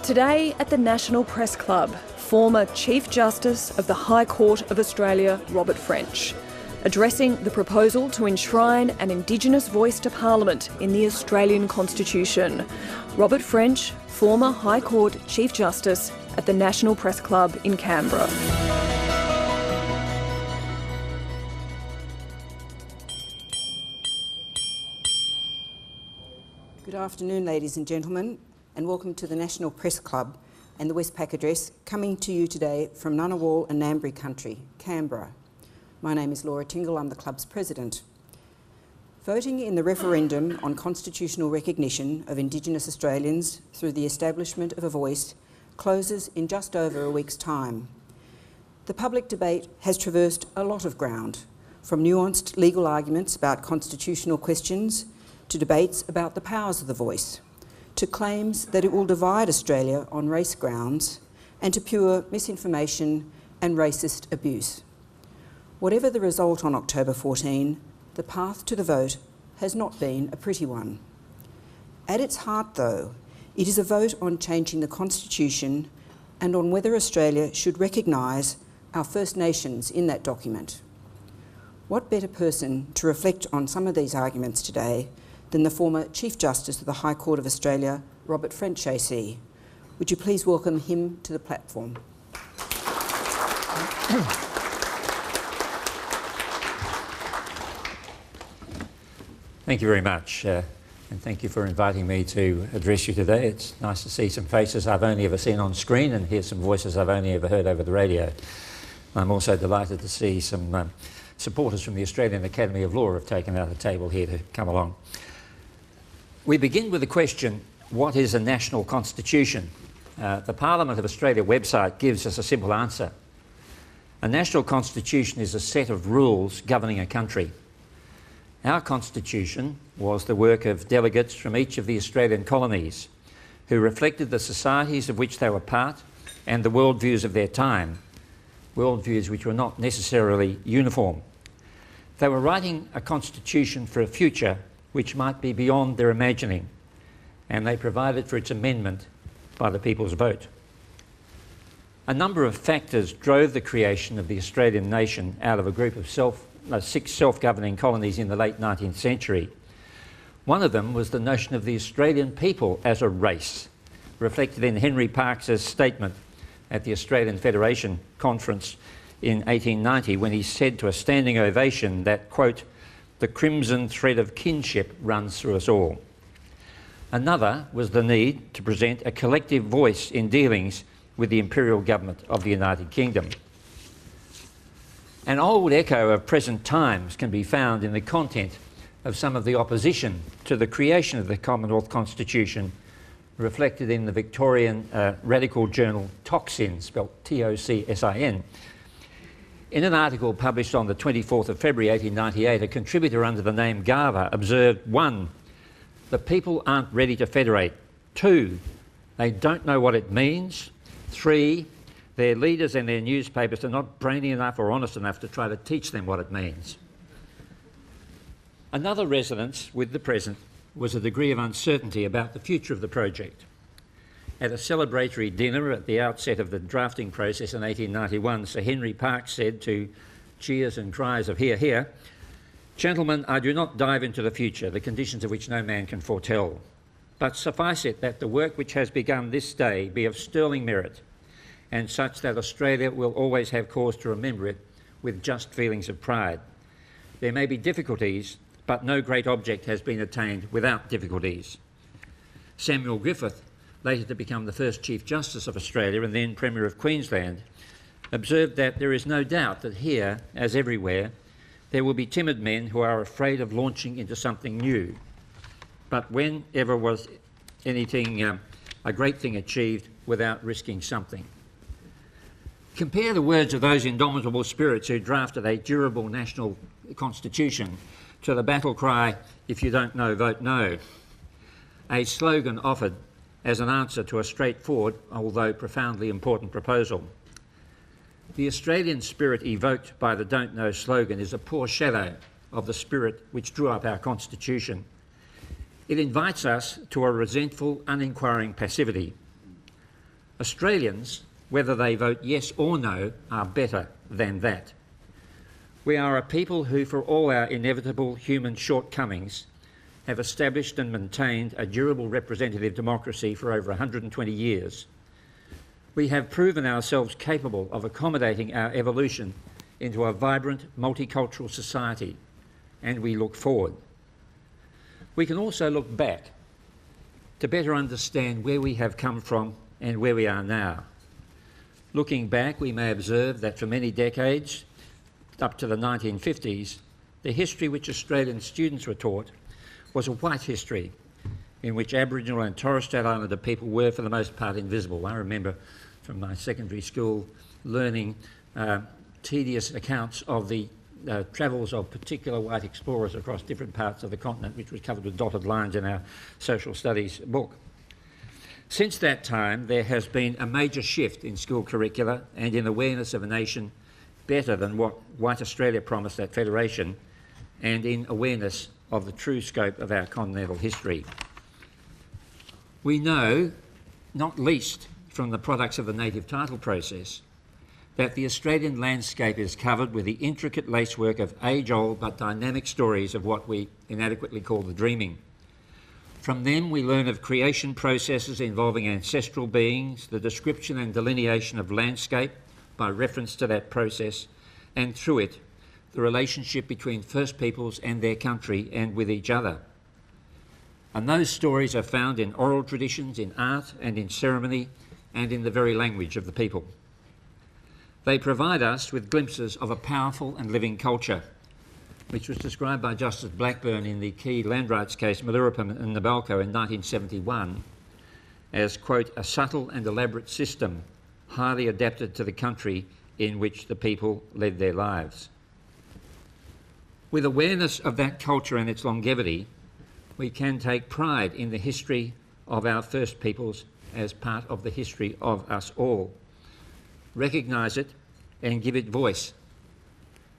Today at the National Press Club, former Chief Justice of the High Court of Australia, Robert French, addressing the proposal to enshrine an Indigenous voice to Parliament in the Australian Constitution. Robert French, former High Court Chief Justice at the National Press Club in Canberra. Good afternoon, ladies and gentlemen, and welcome to the National Press Club and the Westpac Address, coming to you today from Ngunnawal and Ngambri country, Canberra. My name is Laura Tingle, I'm the club's president. Voting in the referendum on constitutional recognition of Indigenous Australians through the establishment of a voice closes in just over a week's time. The public debate has traversed a lot of ground, from nuanced legal arguments about constitutional questions to debates about the powers of the voice, to claims that it will divide Australia on race grounds, and to pure misinformation and racist abuse. Whatever the result on October 14, the path to the vote has not been a pretty one. At its heart, though, it is a vote on changing the Constitution and on whether Australia should recognise our First Nations in that document. What better person to reflect on some of these arguments today than the former Chief Justice of the High Court of Australia, Robert French AC. Would you please welcome him to the platform? Thank you very much, and thank you for inviting me to address you today. It's nice to see some faces I've only ever seen on screen and hear some voices I've only ever heard over the radio. I'm also delighted to see some supporters from the Australian Academy of Law have taken out a table here to come along. We begin with the question, what is a national constitution? The Parliament of Australia website gives us a simple answer. A national constitution is a set of rules governing a country. Our constitution was the work of delegates from each of the Australian colonies who reflected the societies of which they were part and the worldviews of their time, worldviews which were not necessarily uniform. They were writing a constitution for a future which might be beyond their imagining, and they provided for its amendment by the people's vote. A number of factors drove the creation of the Australian nation out of a group of 6 self-governing colonies in the late 19th century. One of them was the notion of the Australian people as a race, reflected in Henry Parkes's statement at the Australian Federation Conference in 1890, when he said to a standing ovation that, quote, "The crimson thread of kinship runs through us all." Another was the need to present a collective voice in dealings with the imperial government of the United Kingdom. An old echo of present times can be found in the content of some of the opposition to the creation of the Commonwealth Constitution, reflected in the Victorian radical journal Tocsin, spelt T-O-C-S-I-N. In an article published on the 24th of February 1898, a contributor under the name Garver observed, 1, the people aren't ready to federate. 2, they don't know what it means. 3, their leaders and their newspapers are not brainy enough or honest enough to try to teach them what it means. Another resonance with the present was a degree of uncertainty about the future of the project. At a celebratory dinner at the outset of the drafting process in 1891, Sir Henry Parkes said, to cheers and cries of "Hear, hear," "Gentlemen, I do not dive into the future, the conditions of which no man can foretell. But suffice it that the work which has begun this day be of sterling merit, and such that Australia will always have cause to remember it with just feelings of pride. There may be difficulties, but no great object has been attained without difficulties." Samuel Griffith, later to become the first Chief Justice of Australia and then Premier of Queensland, observed that there is no doubt that here, as everywhere, there will be timid men who are afraid of launching into something new. But whenever was anything, a great thing achieved without risking something? Compare the words of those indomitable spirits who drafted a durable national constitution to the battle cry, "If you don't know, vote no," a slogan offered as an answer to a straightforward, although profoundly important proposal. The Australian spirit evoked by the "Don't Know" slogan is a poor shadow of the spirit which drew up our Constitution. It invites us to a resentful, uninquiring passivity. Australians, whether they vote yes or no, are better than that. We are a people who, for all our inevitable human shortcomings, have established and maintained a durable representative democracy for over 120 years. We have proven ourselves capable of accommodating our evolution into a vibrant, multicultural society, and we look forward. We can also look back to better understand where we have come from and where we are now. Looking back, we may observe that for many decades, up to the 1950s, the history which Australian students were taught was a white history in which Aboriginal and Torres Strait Islander people were for the most part invisible. I remember from my secondary school learning tedious accounts of the travels of particular white explorers across different parts of the continent, which was covered with dotted lines in our social studies book. Since that time, there has been a major shift in school curricula and in awareness of a nation better than what White Australia promised at Federation, and in awareness of the true scope of our continental history. We know, not least from the products of the native title process, that the Australian landscape is covered with the intricate lacework of age-old but dynamic stories of what we inadequately call the dreaming. From them we learn of creation processes involving ancestral beings, the description and delineation of landscape by reference to that process, and through it, the relationship between First Peoples and their country and with each other. And those stories are found in oral traditions, in art and in ceremony, and in the very language of the people. They provide us with glimpses of a powerful and living culture, which was described by Justice Blackburn in the key land rights case Malurupam and Nabalco in 1971 as, quote, a subtle and elaborate system highly adapted to the country in which the people led their lives. With awareness of that culture and its longevity, we can take pride in the history of our First Peoples as part of the history of us all, recognise it and give it voice,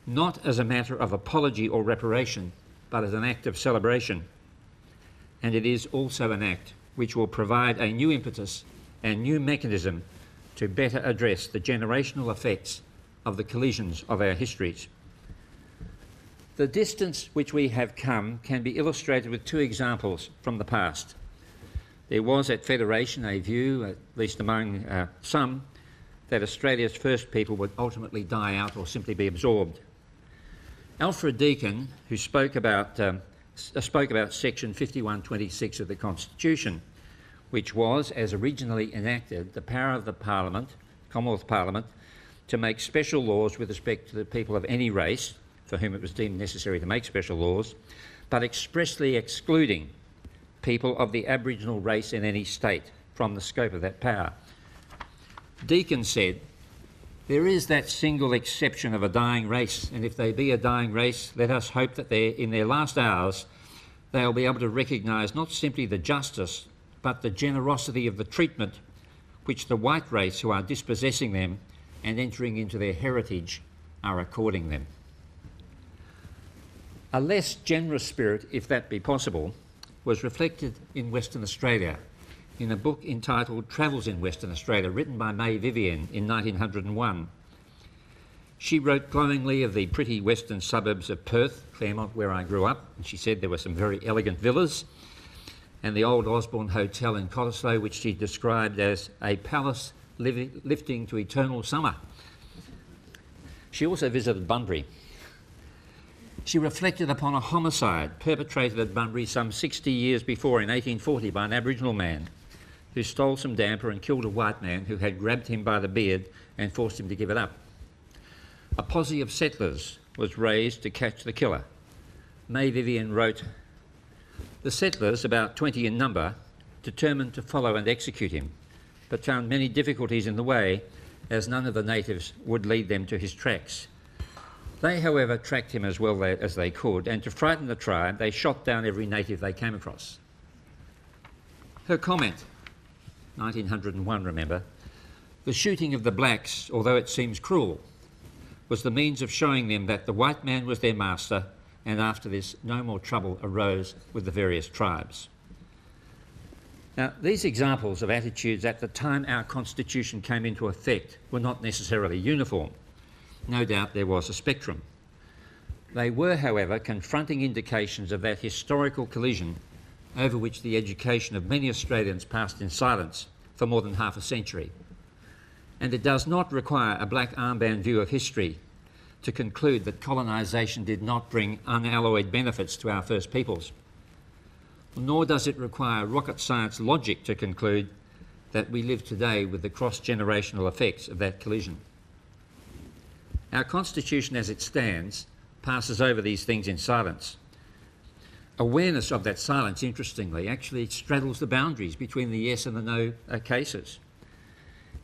not as a matter of apology or reparation, but as an act of celebration. And it is also an act which will provide a new impetus and new mechanism to better address the generational effects of the collisions of our histories. The distance which we have come can be illustrated with two examples from the past. There was at Federation a view, at least among some, that Australia's First People would ultimately die out or simply be absorbed. Alfred Deakin, who spoke about section 5126 of the Constitution, which was, as originally enacted, the power of the Parliament, Commonwealth Parliament, to make special laws with respect to the people of any race for whom it was deemed necessary to make special laws, but expressly excluding people of the Aboriginal race in any state from the scope of that power. Deakin said, there is that single exception of a dying race, and if they be a dying race, let us hope that in their last hours they'll be able to recognise not simply the justice, but the generosity of the treatment which the white race who are dispossessing them and entering into their heritage are according them. A less generous spirit, if that be possible, was reflected in Western Australia in a book entitled Travels in Western Australia, written by May Vivian in 1901. She wrote glowingly of the pretty western suburbs of Perth, Claremont, where I grew up, and she said there were some very elegant villas, and the old Osborne Hotel in Cottesloe, which she described as a palace lifting to eternal summer. She also visited Bunbury. She reflected upon a homicide perpetrated at Bunbury some 60 years before, in 1840, by an Aboriginal man who stole some damper and killed a white man who had grabbed him by the beard and forced him to give it up. A posse of settlers was raised to catch the killer. May Vivian wrote, the settlers, about 20 in number, determined to follow and execute him, but found many difficulties in the way, as none of the natives would lead them to his tracks. They, however, tracked him as well as they could, and to frighten the tribe, they shot down every native they came across. Her comment, 1901, remember, the shooting of the blacks, although it seems cruel, was the means of showing them that the white man was their master, and after this no more trouble arose with the various tribes. Now, these examples of attitudes at the time our Constitution came into effect were not necessarily uniform. No doubt there was a spectrum. They were, however, confronting indications of that historical collision over which the education of many Australians passed in silence for more than half a century. And it does not require a black armband view of history to conclude that colonisation did not bring unalloyed benefits to our first peoples. Nor does it require rocket science logic to conclude that we live today with the cross-generational effects of that collision. Our Constitution as it stands passes over these things in silence. Awareness of that silence, interestingly, actually straddles the boundaries between the yes and the no cases.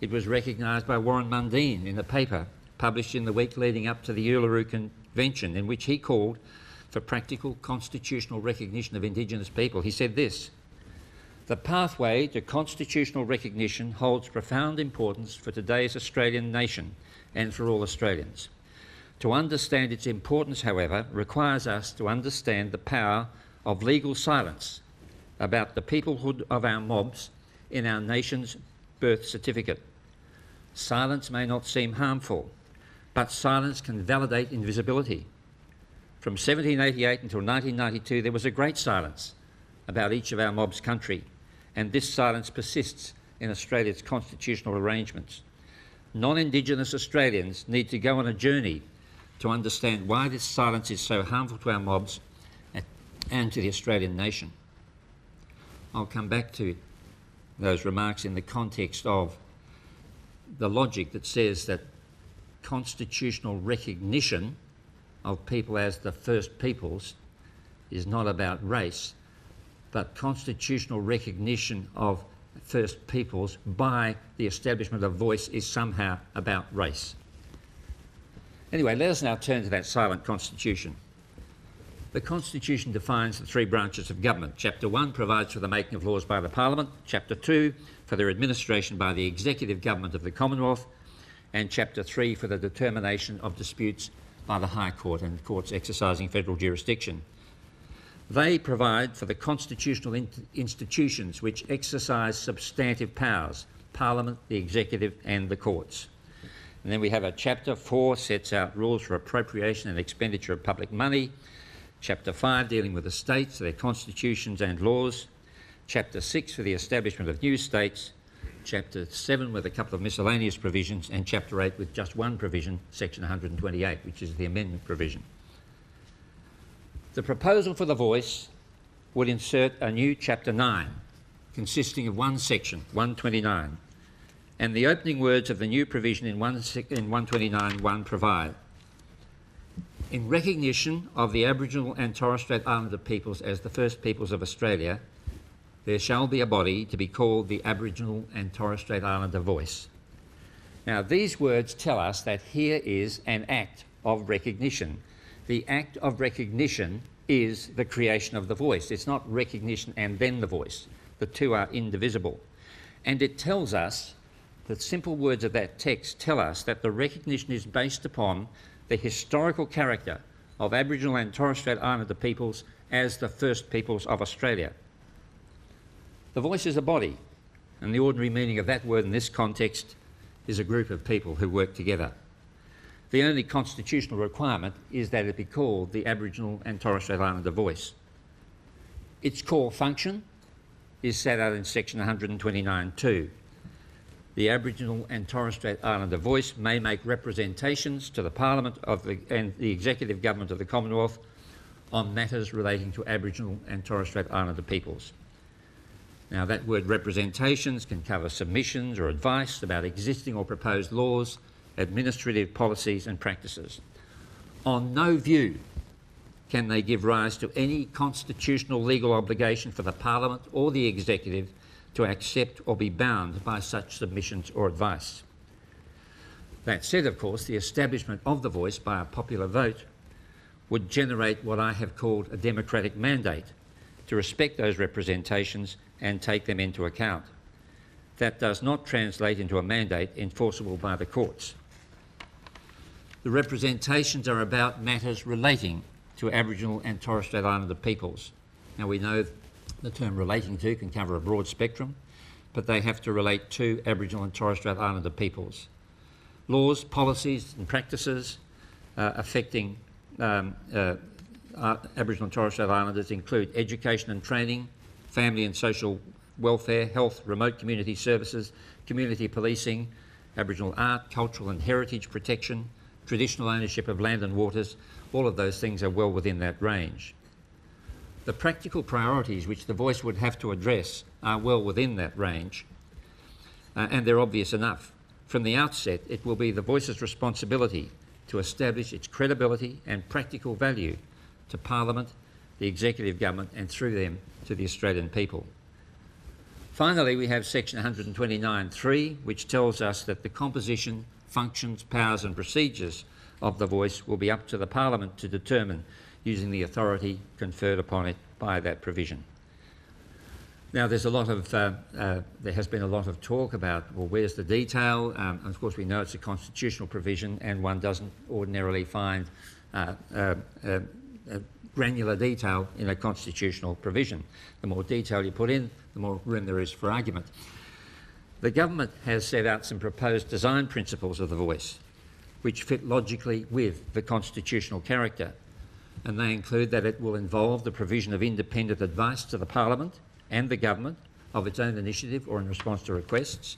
It was recognised by Warren Mundine in a paper published in the week leading up to the Uluru Convention, in which he called for practical constitutional recognition of Indigenous people. He said this: "The pathway to constitutional recognition holds profound importance for today's Australian nation and for all Australians. To understand its importance, however, requires us to understand the power of legal silence about the peoplehood of our mobs in our nation's birth certificate. Silence may not seem harmful, but silence can validate invisibility. From 1788 until 1992, there was a great silence about each of our mob's country, and this silence persists in Australia's constitutional arrangements. Non-Indigenous Australians need to go on a journey to understand why this silence is so harmful to our mobs and to the Australian nation." I'll come back to those remarks in the context of the logic that says that constitutional recognition of people as the first peoples is not about race, but constitutional recognition of first peoples by the establishment of voice is somehow about race. Anyway, let us now turn to that silent constitution. The Constitution defines the three branches of government. Chapter 1 provides for the making of laws by the Parliament, Chapter 2 for their administration by the Executive Government of the Commonwealth, and Chapter 3 for the determination of disputes by the High Court and courts exercising federal jurisdiction. They provide for the constitutional institutions which exercise substantive powers: Parliament, the Executive and the courts. And then we have a Chapter 4 sets out rules for appropriation and expenditure of public money. Chapter 5 dealing with the states, their constitutions and laws. Chapter 6 for the establishment of new states. Chapter 7 with a couple of miscellaneous provisions, and Chapter 8 with just one provision, Section 128, which is the amendment provision. The proposal for the voice would insert a new Chapter 9, consisting of one section, 129, and the opening words of the new provision in 129.1 provide: "In recognition of the Aboriginal and Torres Strait Islander peoples as the first peoples of Australia, there shall be a body to be called the Aboriginal and Torres Strait Islander Voice." Now, these words tell us that here is an act of recognition. The act of recognition is the creation of the voice. It's not recognition and then the voice. The two are indivisible. And it tells us, the simple words of that text tell us, that the recognition is based upon the historical character of Aboriginal and Torres Strait Islander peoples as the first peoples of Australia. The voice is a body, and the ordinary meaning of that word in this context is a group of people who work together. The only constitutional requirement is that it be called the Aboriginal and Torres Strait Islander Voice. Its core function is set out in Section 129.2. The Aboriginal and Torres Strait Islander Voice may make representations to the Parliament and the Executive Government of the Commonwealth on matters relating to Aboriginal and Torres Strait Islander peoples. Now, that word representations can cover submissions or advice about existing or proposed laws, administrative policies and practices. On no view can they give rise to any constitutional legal obligation for the Parliament or the Executive to accept or be bound by such submissions or advice. That said, of course, the establishment of the voice by a popular vote would generate what I have called a democratic mandate to respect those representations and take them into account. That does not translate into a mandate enforceable by the courts. The representations are about matters relating to Aboriginal and Torres Strait Islander peoples. Now, we know The term relating to can cover a broad spectrum, but they have to relate to Aboriginal and Torres Strait Islander peoples. Laws, policies and practices affecting Aboriginal and Torres Strait Islanders include education and training, family and social welfare, health, remote community services, community policing, Aboriginal art, cultural and heritage protection, traditional ownership of land and waters. All of those things are well within that range. The practical priorities which the voice would have to address are well within that range, and they're obvious enough. From the outset, it will be the voice's responsibility to establish its credibility and practical value to Parliament, the executive government, and through them to the Australian people. Finally, we have section 129.3, which tells us that the composition, functions, powers and procedures of the voice will be up to the Parliament to determine, using the authority conferred upon it by that provision. Now, there has been a lot of talk about, well, where's the detail? And of course, we know it's a constitutional provision, and one doesn't ordinarily find granular detail in a constitutional provision. The more detail you put in, the more room there is for argument. The government has set out some proposed design principles of the voice, which fit logically with the constitutional character, and they include that it will involve the provision of independent advice to the Parliament and the government of its own initiative or in response to requests.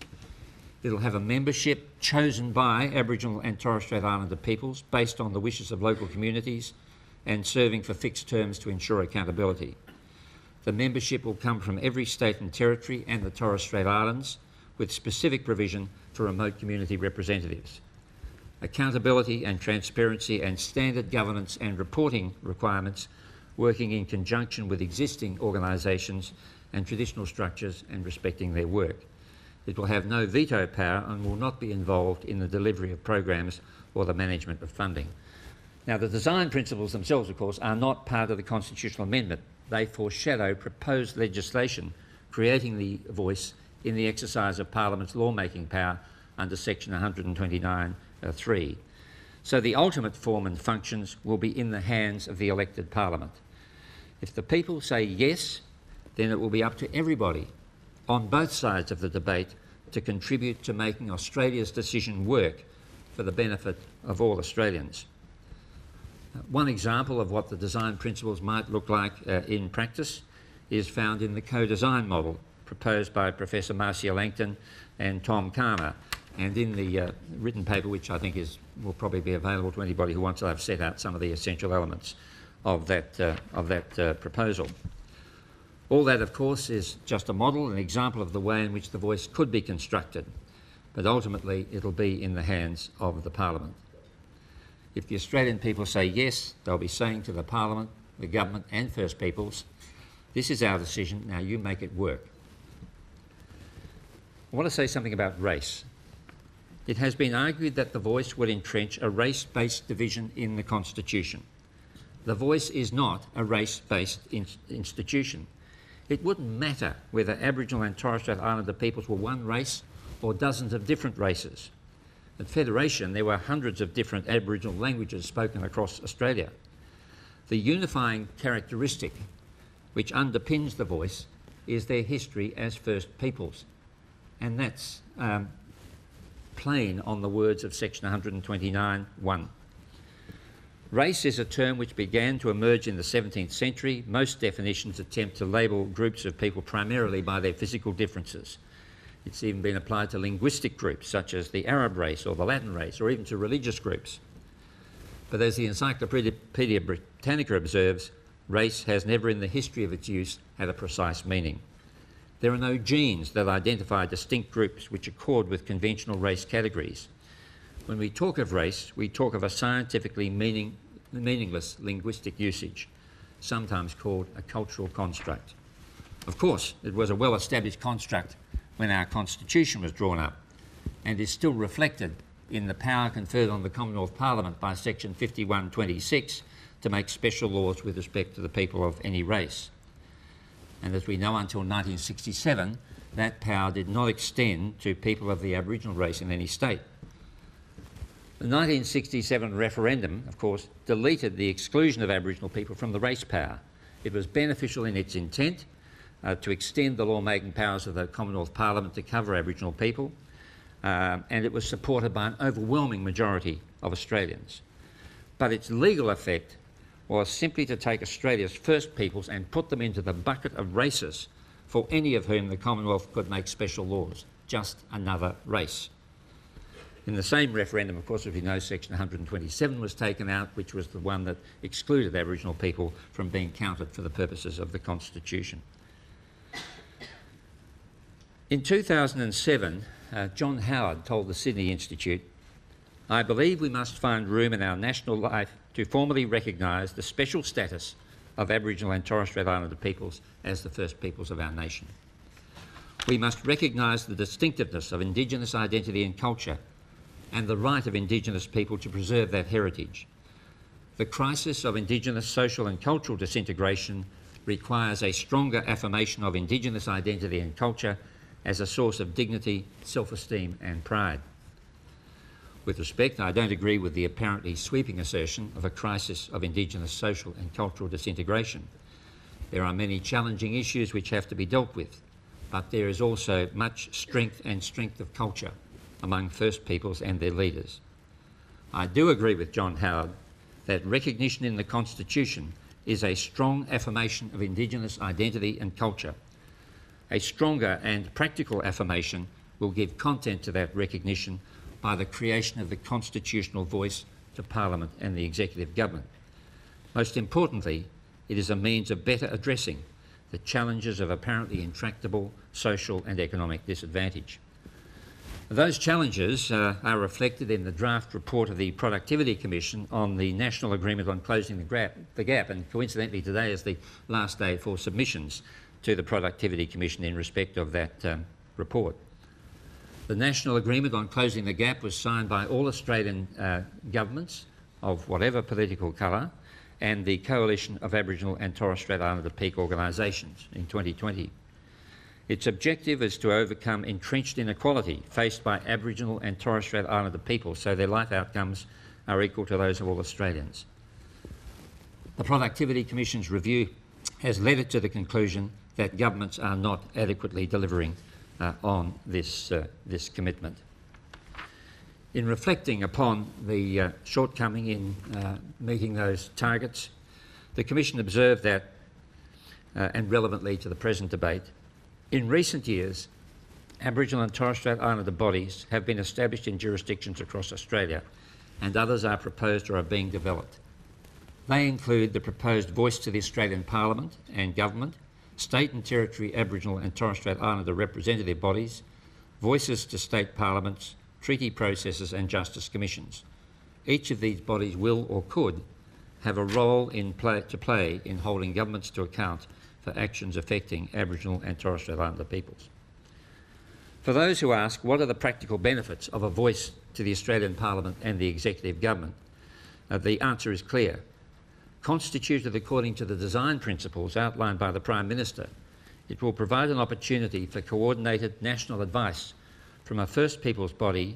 It'll have a membership chosen by Aboriginal and Torres Strait Islander peoples based on the wishes of local communities and serving for fixed terms to ensure accountability. The membership will come from every state and territory and the Torres Strait Islands, with specific provision for remote community representatives. Accountability and transparency and standard governance and reporting requirements, working in conjunction with existing organisations and traditional structures and respecting their work. It will have no veto power and will not be involved in the delivery of programs or the management of funding. Now, the design principles themselves, of course, are not part of the constitutional amendment. They foreshadow proposed legislation creating the voice in the exercise of Parliament's lawmaking power under section 129.3. So the ultimate form and functions will be in the hands of the elected Parliament. If the people say yes, then it will be up to everybody on both sides of the debate to contribute to making Australia's decision work for the benefit of all Australians. One example of what the design principles might look like in practice is found in the co-design model proposed by Professor Marcia Langton and Tom Calmer, and in the written paper, which I think will probably be available to anybody who wants to. I've set out some of the essential elements of that proposal. All that, of course, is just a model, an example of the way in which the voice could be constructed, but ultimately it'll be in the hands of the Parliament. If the Australian people say yes, they'll be saying to the Parliament, the government and First Peoples, this is our decision, now you make it work. I want to say something about race. It has been argued that the voice would entrench a race-based division in the Constitution. The voice is not a race-based institution. It wouldn't matter whether Aboriginal and Torres Strait Islander peoples were one race or dozens of different races. At Federation, there were hundreds of different Aboriginal languages spoken across Australia. The unifying characteristic which underpins the voice is their history as First Peoples, and that's plain on the words of section 129.1. Race is a term which began to emerge in the 17th century. Most definitions attempt to label groups of people primarily by their physical differences. It's even been applied to linguistic groups such as the Arab race or the Latin race, or even to religious groups. But as the Encyclopaedia Britannica observes, race has never in the history of its use had a precise meaning. There are no genes that identify distinct groups which accord with conventional race categories. When we talk of race, we talk of a scientifically meaningless linguistic usage, sometimes called a cultural construct. Of course, it was a well-established construct when our Constitution was drawn up, and is still reflected in the power conferred on the Commonwealth Parliament by section 51(26) to make special laws with respect to the people of any race. And as we know, until 1967, that power did not extend to people of the Aboriginal race in any state. The 1967 referendum, of course, deleted the exclusion of Aboriginal people from the race power. It was beneficial in its intent, to extend the lawmaking powers of the Commonwealth Parliament to cover Aboriginal people, and it was supported by an overwhelming majority of Australians. But its legal effect was simply to take Australia's First Peoples and put them into the bucket of races for any of whom the Commonwealth could make special laws. Just another race. In the same referendum, of course, as we know, Section 127 was taken out, which was the one that excluded Aboriginal people from being counted for the purposes of the Constitution. In 2007, John Howard told the Sydney Institute, "I believe we must find room in our national life to formally recognise the special status of Aboriginal and Torres Strait Islander peoples as the First Peoples of our nation. We must recognise the distinctiveness of Indigenous identity and culture and the right of Indigenous people to preserve that heritage. The crisis of Indigenous social and cultural disintegration requires a stronger affirmation of Indigenous identity and culture as a source of dignity, self-esteem and pride." With respect, I don't agree with the apparently sweeping assertion of a crisis of Indigenous social and cultural disintegration. There are many challenging issues which have to be dealt with, but there is also much strength and strength of culture among First Peoples and their leaders. I do agree with John Howard that recognition in the Constitution is a strong affirmation of Indigenous identity and culture. A stronger and practical affirmation will give content to that recognition by the creation of the constitutional voice to Parliament and the Executive Government. Most importantly, it is a means of better addressing the challenges of apparently intractable social and economic disadvantage. Those challenges are reflected in the draft report of the Productivity Commission on the National Agreement on Closing the Gap, and coincidentally today is the last day for submissions to the Productivity Commission in respect of that report. The National Agreement on Closing the Gap was signed by all Australian governments of whatever political colour and the Coalition of Aboriginal and Torres Strait Islander peak organisations in 2020. Its objective is to overcome entrenched inequality faced by Aboriginal and Torres Strait Islander people so their life outcomes are equal to those of all Australians. The Productivity Commission's review has led it to the conclusion that governments are not adequately delivering on this commitment. In reflecting upon the shortcoming in meeting those targets, the Commission observed that, and relevantly to the present debate, in recent years, Aboriginal and Torres Strait Islander bodies have been established in jurisdictions across Australia, and others are proposed or are being developed. They include the proposed Voice to the Australian Parliament and Government, State and Territory Aboriginal and Torres Strait Islander representative bodies, voices to state parliaments, treaty processes and justice commissions. Each of these bodies will or could have a role to play in holding governments to account for actions affecting Aboriginal and Torres Strait Islander peoples. For those who ask what are the practical benefits of a voice to the Australian Parliament and the Executive Government, the answer is clear. Constituted according to the design principles outlined by the Prime Minister, it will provide an opportunity for coordinated national advice from a First Peoples body,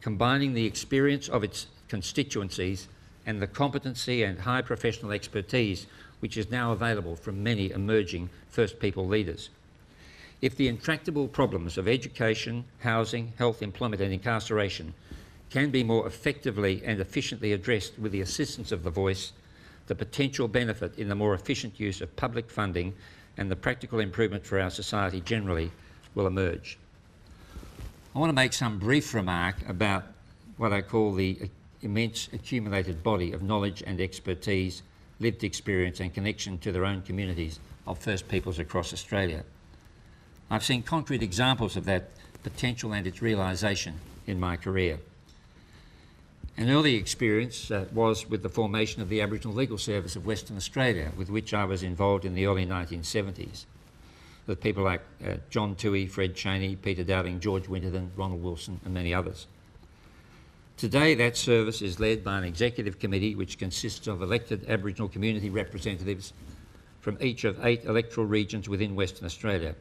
combining the experience of its constituencies and the competency and high professional expertise which is now available from many emerging First People leaders. If the intractable problems of education, housing, health, employment and incarceration can be more effectively and efficiently addressed with the assistance of the voice, the potential benefit in the more efficient use of public funding and the practical improvement for our society generally will emerge. I want to make some brief remark about what I call the immense accumulated body of knowledge and expertise, lived experience and connection to their own communities of First Peoples across Australia. I've seen concrete examples of that potential and its realisation in my career. An early experience was with the formation of the Aboriginal Legal Service of Western Australia, with which I was involved in the early 1970s, with people like John Toohey, Fred Chaney, Peter Dowling, George Winterton, Ronald Wilson and many others. Today that service is led by an executive committee which consists of elected Aboriginal community representatives from each of 8 electoral regions within Western Australia.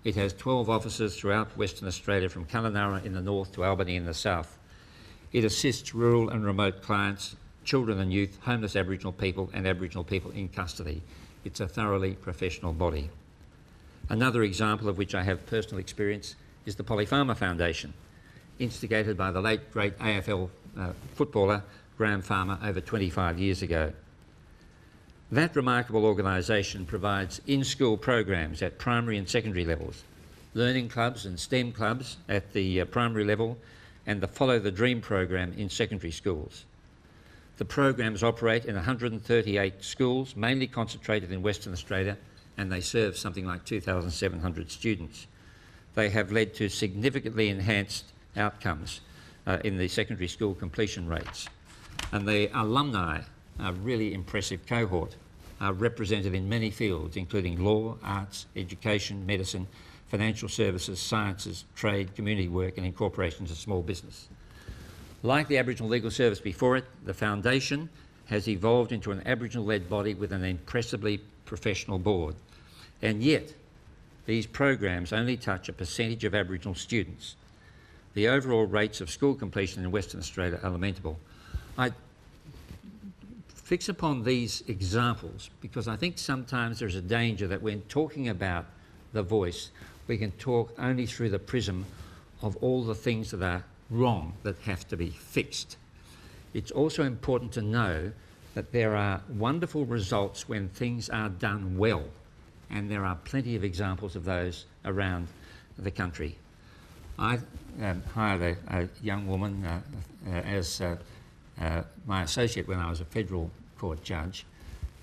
It has 12 offices throughout Western Australia, from Kununurra in the north to Albany in the south. It assists rural and remote clients, children and youth, homeless Aboriginal people and Aboriginal people in custody. It's a thoroughly professional body. Another example of which I have personal experience is the Polly Farmer Foundation, instigated by the late great AFL footballer Graham Farmer over 25 years ago. That remarkable organisation provides in-school programs at primary and secondary levels, learning clubs and STEM clubs at the primary level, and the Follow the Dream program in secondary schools. The programs operate in 138 schools, mainly concentrated in Western Australia, and they serve something like 2,700 students. They have led to significantly enhanced outcomes in the secondary school completion rates. And the alumni, a really impressive cohort, are represented in many fields, including law, arts, education, medicine, financial services, sciences, trade, community work, and incorporations of small business. Like the Aboriginal Legal Service before it, the Foundation has evolved into an Aboriginal-led body with an impressively professional board. And yet, these programs only touch a percentage of Aboriginal students. The overall rates of school completion in Western Australia are lamentable. I fix upon these examples because I think sometimes there's a danger that when talking about the voice, we can talk only through the prism of all the things that are wrong that have to be fixed. It's also important to know that there are wonderful results when things are done well, and there are plenty of examples of those around the country. I hired a young woman as my associate when I was a federal court judge.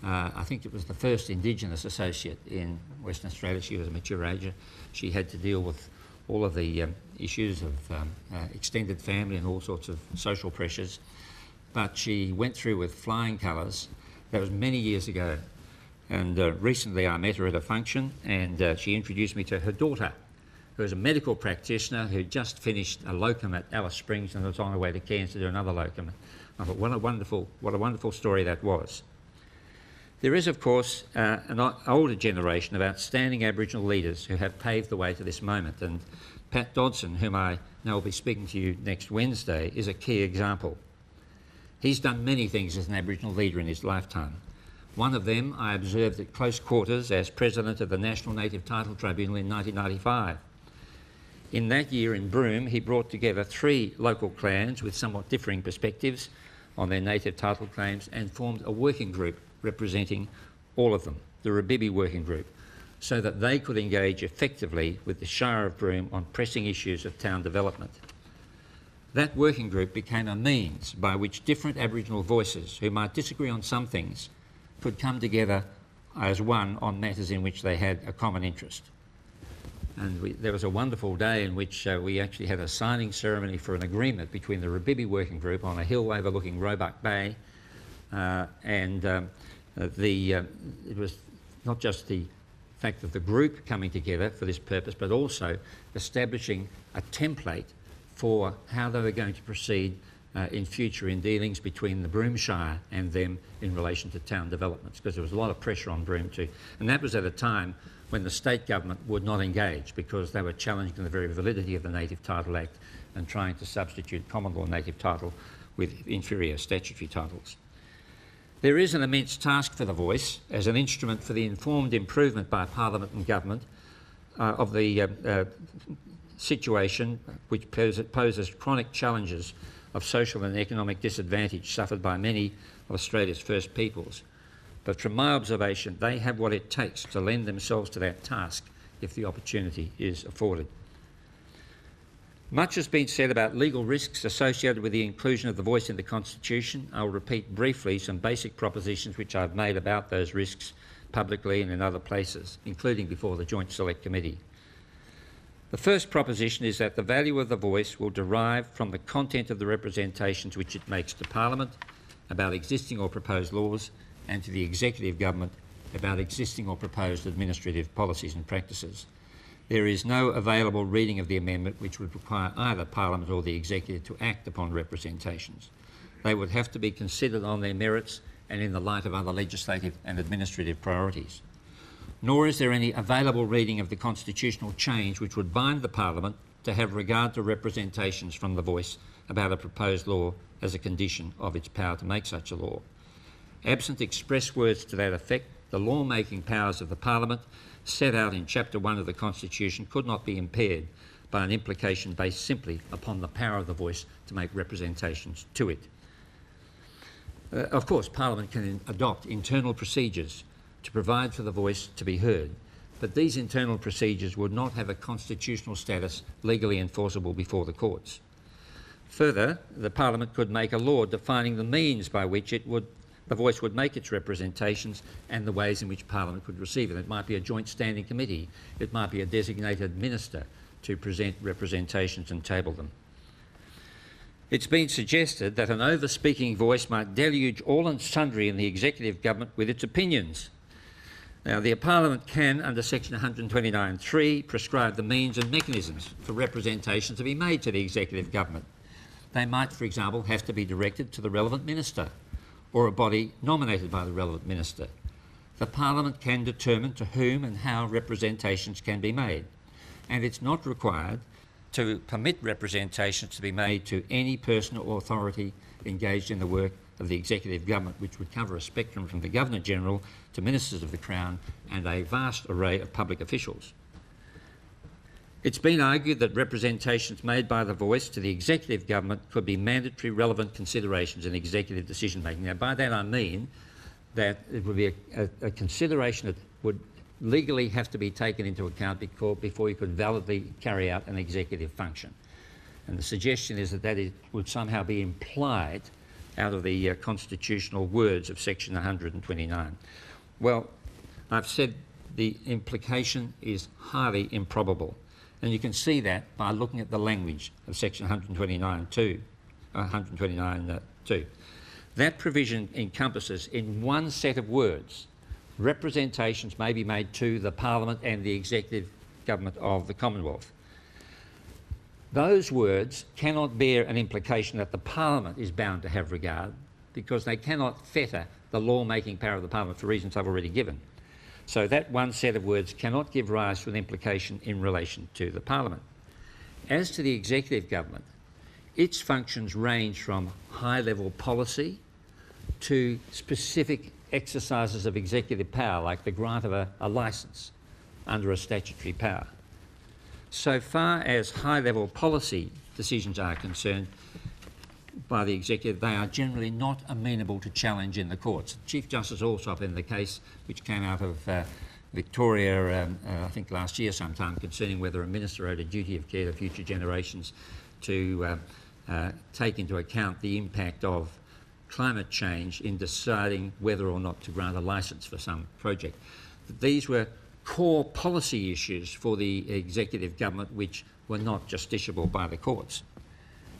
I think it was the first Indigenous associate in Western Australia. She was a mature ager. She had to deal with all of the issues of extended family and all sorts of social pressures. But she went through with flying colours. That was many years ago. And recently I met her at a function, and she introduced me to her daughter, who is a medical practitioner who just finished a locum at Alice Springs and was on her way to Cairns to do another locum. I thought, what a wonderful story that was. There is, of course, an older generation of outstanding Aboriginal leaders who have paved the way to this moment, and Pat Dodson, whom I know will be speaking to you next Wednesday, is a key example. He's done many things as an Aboriginal leader in his lifetime. One of them I observed at close quarters as President of the National Native Title Tribunal in 1995. In that year in Broome, he brought together 3 local clans with somewhat differing perspectives on their native title claims and formed a working group representing all of them, the Rabibi Working Group, so that they could engage effectively with the Shire of Broome on pressing issues of town development. That working group became a means by which different Aboriginal voices who might disagree on some things could come together as one on matters in which they had a common interest. And there was a wonderful day in which we actually had a signing ceremony for an agreement between the Rabibi Working Group on a hill overlooking Roebuck Bay, it was not just the fact of the group coming together for this purpose, but also establishing a template for how they were going to proceed in future in dealings between the Broome Shire and them in relation to town developments, because there was a lot of pressure on Broome too. And that was at a time when the state government would not engage because they were challenging the very validity of the Native Title Act and trying to substitute common law native title with inferior statutory titles. There is an immense task for the voice as an instrument for the informed improvement by Parliament and Government of the situation which poses chronic challenges of social and economic disadvantage suffered by many of Australia's First Peoples. But from my observation, they have what it takes to lend themselves to that task if the opportunity is afforded. Much has been said about legal risks associated with the inclusion of the voice in the Constitution. I'll repeat briefly some basic propositions which I've made about those risks publicly and in other places, including before the Joint Select Committee. The first proposition is that the value of the voice will derive from the content of the representations which it makes to Parliament about existing or proposed laws and to the Executive Government about existing or proposed administrative policies and practices. There is no available reading of the amendment which would require either Parliament or the Executive to act upon representations. They would have to be considered on their merits and in the light of other legislative and administrative priorities. Nor is there any available reading of the constitutional change which would bind the Parliament to have regard to representations from the voice about a proposed law as a condition of its power to make such a law. Absent express words to that effect, the law-making powers of the Parliament set out in Chapter 1 of the Constitution could not be impaired by an implication based simply upon the power of the voice to make representations to it. Of course, Parliament can adopt internal procedures to provide for the voice to be heard, but these internal procedures would not have a constitutional status legally enforceable before the courts. Further, the Parliament could make a law defining the means by which the voice would make its representations and the ways in which Parliament could receive it. It might be a joint standing committee, it might be a designated minister to present representations and table them. It's been suggested that an over-speaking voice might deluge all and sundry in the executive government with its opinions. Now, the Parliament can, under section 129(3), prescribe the means and mechanisms for representation to be made to the executive government. They might, for example, have to be directed to the relevant minister or a body nominated by the relevant minister. The Parliament can determine to whom and how representations can be made, and it's not required to permit representations to be made to any person or authority engaged in the work of the executive government, which would cover a spectrum from the Governor-General to Ministers of the Crown and a vast array of public officials. It's been argued that representations made by the voice to the executive government could be mandatory relevant considerations in executive decision-making. Now, by that I mean that it would be a consideration that would legally have to be taken into account before you could validly carry out an executive function. And the suggestion is that it would somehow be implied out of the constitutional words of section 129. Well, I've said the implication is highly improbable, and you can see that by looking at the language of section 129(2). That provision encompasses in one set of words representations may be made to the Parliament and the executive government of the Commonwealth. Those words cannot bear an implication that the Parliament is bound to have regard, because they cannot fetter the law-making power of the Parliament for reasons I've already given. So that one set of words cannot give rise to an implication in relation to the Parliament. As to the executive government, its functions range from high-level policy to specific exercises of executive power, like the grant of a licence under a statutory power. So far as high-level policy decisions are concerned by the executive, they are generally not amenable to challenge in the courts. Chief Justice Alsop, in the case which came out of Victoria, I think last year sometime, concerning whether a minister owed a duty of care to future generations to take into account the impact of climate change in deciding whether or not to grant a licence for some project. These were core policy issues for the executive government which were not justiciable by the courts.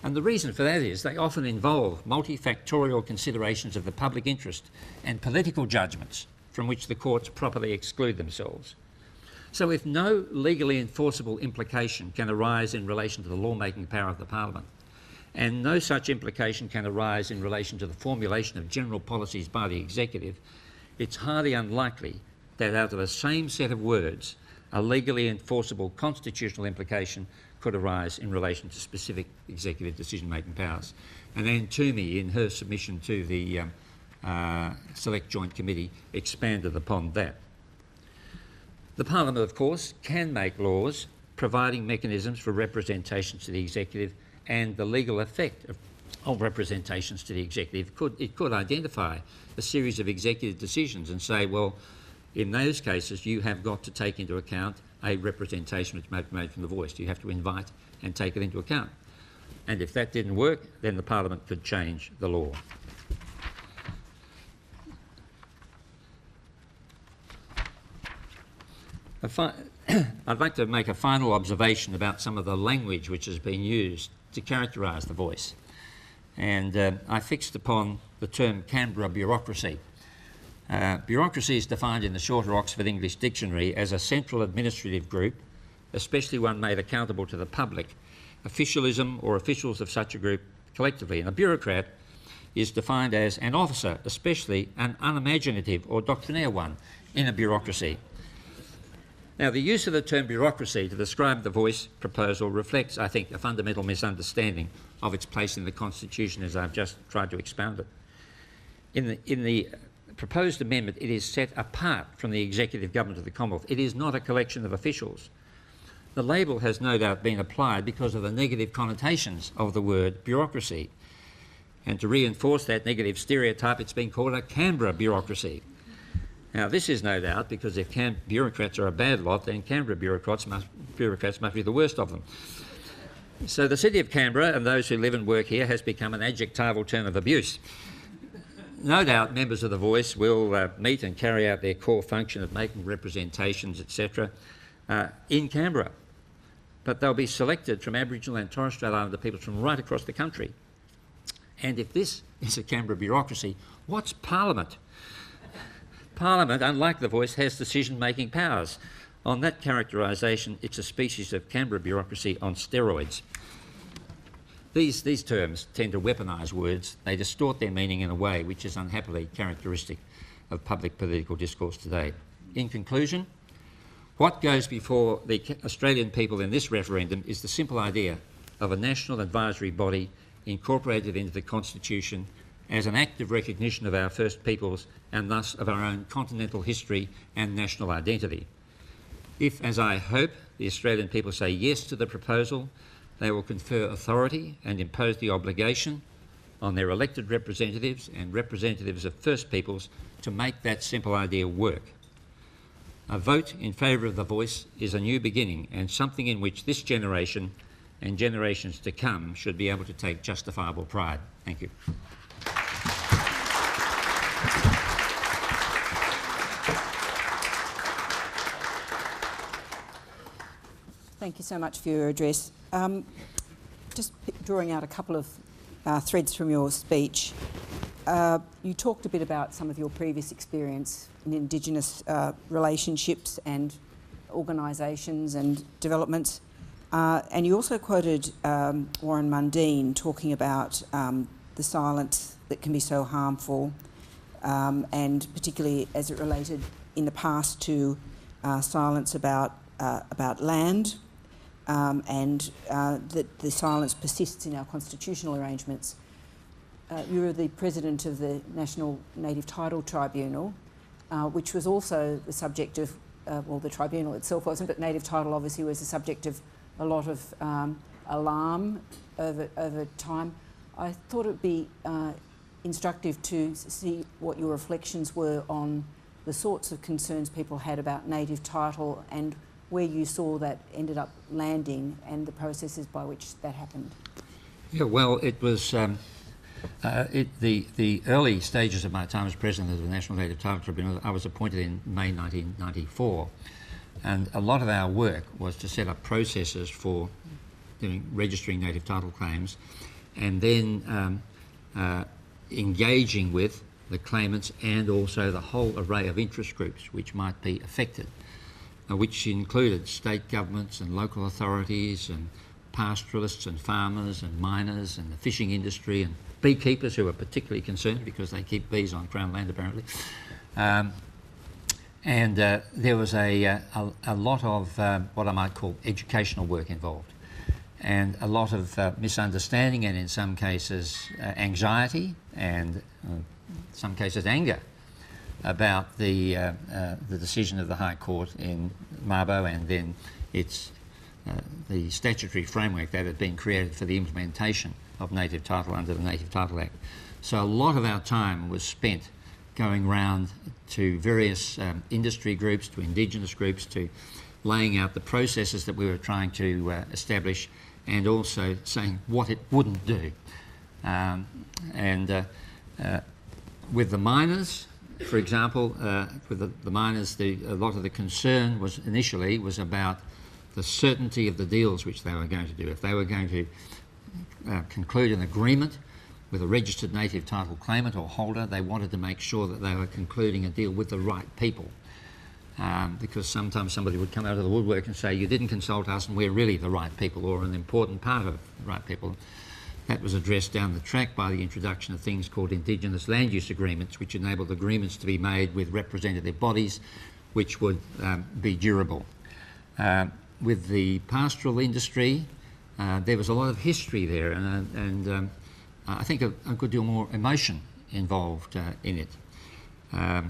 And the reason for that is they often involve multifactorial considerations of the public interest and political judgments from which the courts properly exclude themselves. So if no legally enforceable implication can arise in relation to the law-making power of the Parliament, and no such implication can arise in relation to the formulation of general policies by the executive, it's highly unlikely that out of the same set of words, a legally enforceable constitutional implication could arise in relation to specific executive decision-making powers. And Anne Toomey, in her submission to the Select Joint Committee, expanded upon that. The Parliament, of course, can make laws providing mechanisms for representations to the executive and the legal effect of representations to the executive. It could identify a series of executive decisions and say, well, in those cases you have got to take into account a representation which may be made from the voice. You have to invite and take it into account. And if that didn't work, then the Parliament could change the law. I'd like to make a final observation about some of the language which has been used to characterise the voice. And I fixed upon the term Canberra bureaucracy. Bureaucracy is defined in the Shorter Oxford English Dictionary as a central administrative group, especially one made accountable to the public, officialism or officials of such a group collectively. And a bureaucrat is defined as an officer, especially an unimaginative or doctrinaire one in a bureaucracy. Now, the use of the term bureaucracy to describe the voice proposal reflects, I think, a fundamental misunderstanding of its place in the Constitution as I've just tried to expound it. In the proposed amendment, it is set apart from the executive government of the Commonwealth. It is not a collection of officials. The label has no doubt been applied because of the negative connotations of the word bureaucracy. And to reinforce that negative stereotype, it's been called a Canberra bureaucracy. Now, this is no doubt because if bureaucrats are a bad lot, then Canberra bureaucrats must be the worst of them. So the City of Canberra and those who live and work here has become an adjectival term of abuse. No doubt members of The Voice will meet and carry out their core function of making representations, etc., in Canberra. But they'll be selected from Aboriginal and Torres Strait Islander peoples from right across the country. And if this is a Canberra bureaucracy, what's Parliament? Parliament, unlike The Voice, has decision-making powers. On that characterisation, it's a species of Canberra bureaucracy on steroids. These terms tend to weaponise words. They distort their meaning in a way which is unhappily characteristic of public political discourse today. In conclusion, what goes before the Australian people in this referendum is the simple idea of a national advisory body incorporated into the Constitution as an act of recognition of our First Peoples and thus of our own continental history and national identity. If, as I hope, the Australian people say yes to the proposal, they will confer authority and impose the obligation on their elected representatives and representatives of First Peoples to make that simple idea work. A vote in favour of The Voice is a new beginning and something in which this generation and generations to come should be able to take justifiable pride. Thank you. Thank you so much for your address. Just drawing out a couple of threads from your speech. You talked a bit about some of your previous experience in Indigenous relationships and organisations and developments. And you also quoted Warren Mundine talking about the silence that can be so harmful, and particularly as it related in the past to silence about land, and that the silence persists in our constitutional arrangements. You were the president of the National Native Title Tribunal, which was also the subject of, well, the tribunal itself wasn't, but native title obviously was the subject of a lot of alarm over time. I thought it would be instructive to see what your reflections were on the sorts of concerns people had about native title and where you saw that ended up landing and the processes by which that happened. Yeah, well, it was the early stages of my time as president of the National Native Title Tribunal. I was appointed in May 1994, and a lot of our work was to set up processes for registering native title claims, and then engaging with the claimants and also the whole array of interest groups which might be affected, which included state governments and local authorities and pastoralists and farmers and miners and the fishing industry and beekeepers who are particularly concerned because they keep bees on Crown land apparently. There was a lot of what I might call educational work involved, and a lot of misunderstanding and in some cases anxiety and in some cases anger about the decision of the High Court in Mabo and then the statutory framework that had been created for the implementation of native title under the Native Title Act. So a lot of our time was spent going round to various industry groups, to Indigenous groups, to laying out the processes that we were trying to establish and also saying what it wouldn't do. With the miners, for example, with the miners, a lot of the concern was initially about the certainty of the deals which they were going to do. If they were going to conclude an agreement with a registered native title claimant or holder, they wanted to make sure that they were concluding a deal with the right people. Because sometimes somebody would come out of the woodwork and say, you didn't consult us and we're really the right people or an important part of the right people. That was addressed down the track by the introduction of things called Indigenous land use agreements, which enabled agreements to be made with representative bodies which would be durable. With the pastoral industry, there was a lot of history there and I think a good deal more emotion involved in it. I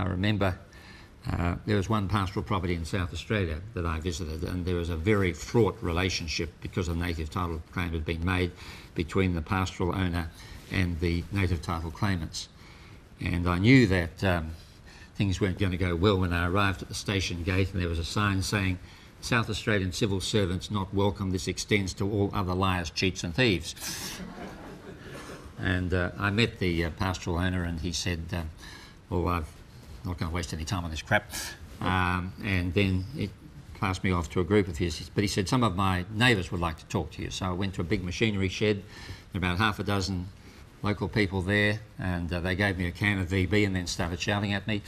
remember there was one pastoral property in South Australia that I visited, and there was a very fraught relationship because a native title claim had been made between the pastoral owner and the native title claimants. And I knew that things weren't going to go well when I arrived at the station gate, and there was a sign saying, "South Australian civil servants not welcome. This extends to all other liars, cheats and thieves." And I met the pastoral owner, and he said, well, I'm not going to waste any time on this crap. And then it passed me off to a group of his. But he said, some of my neighbours would like to talk to you. So I went to a big machinery shed. There were about half a dozen local people there, and they gave me a can of VB and then started shouting at me.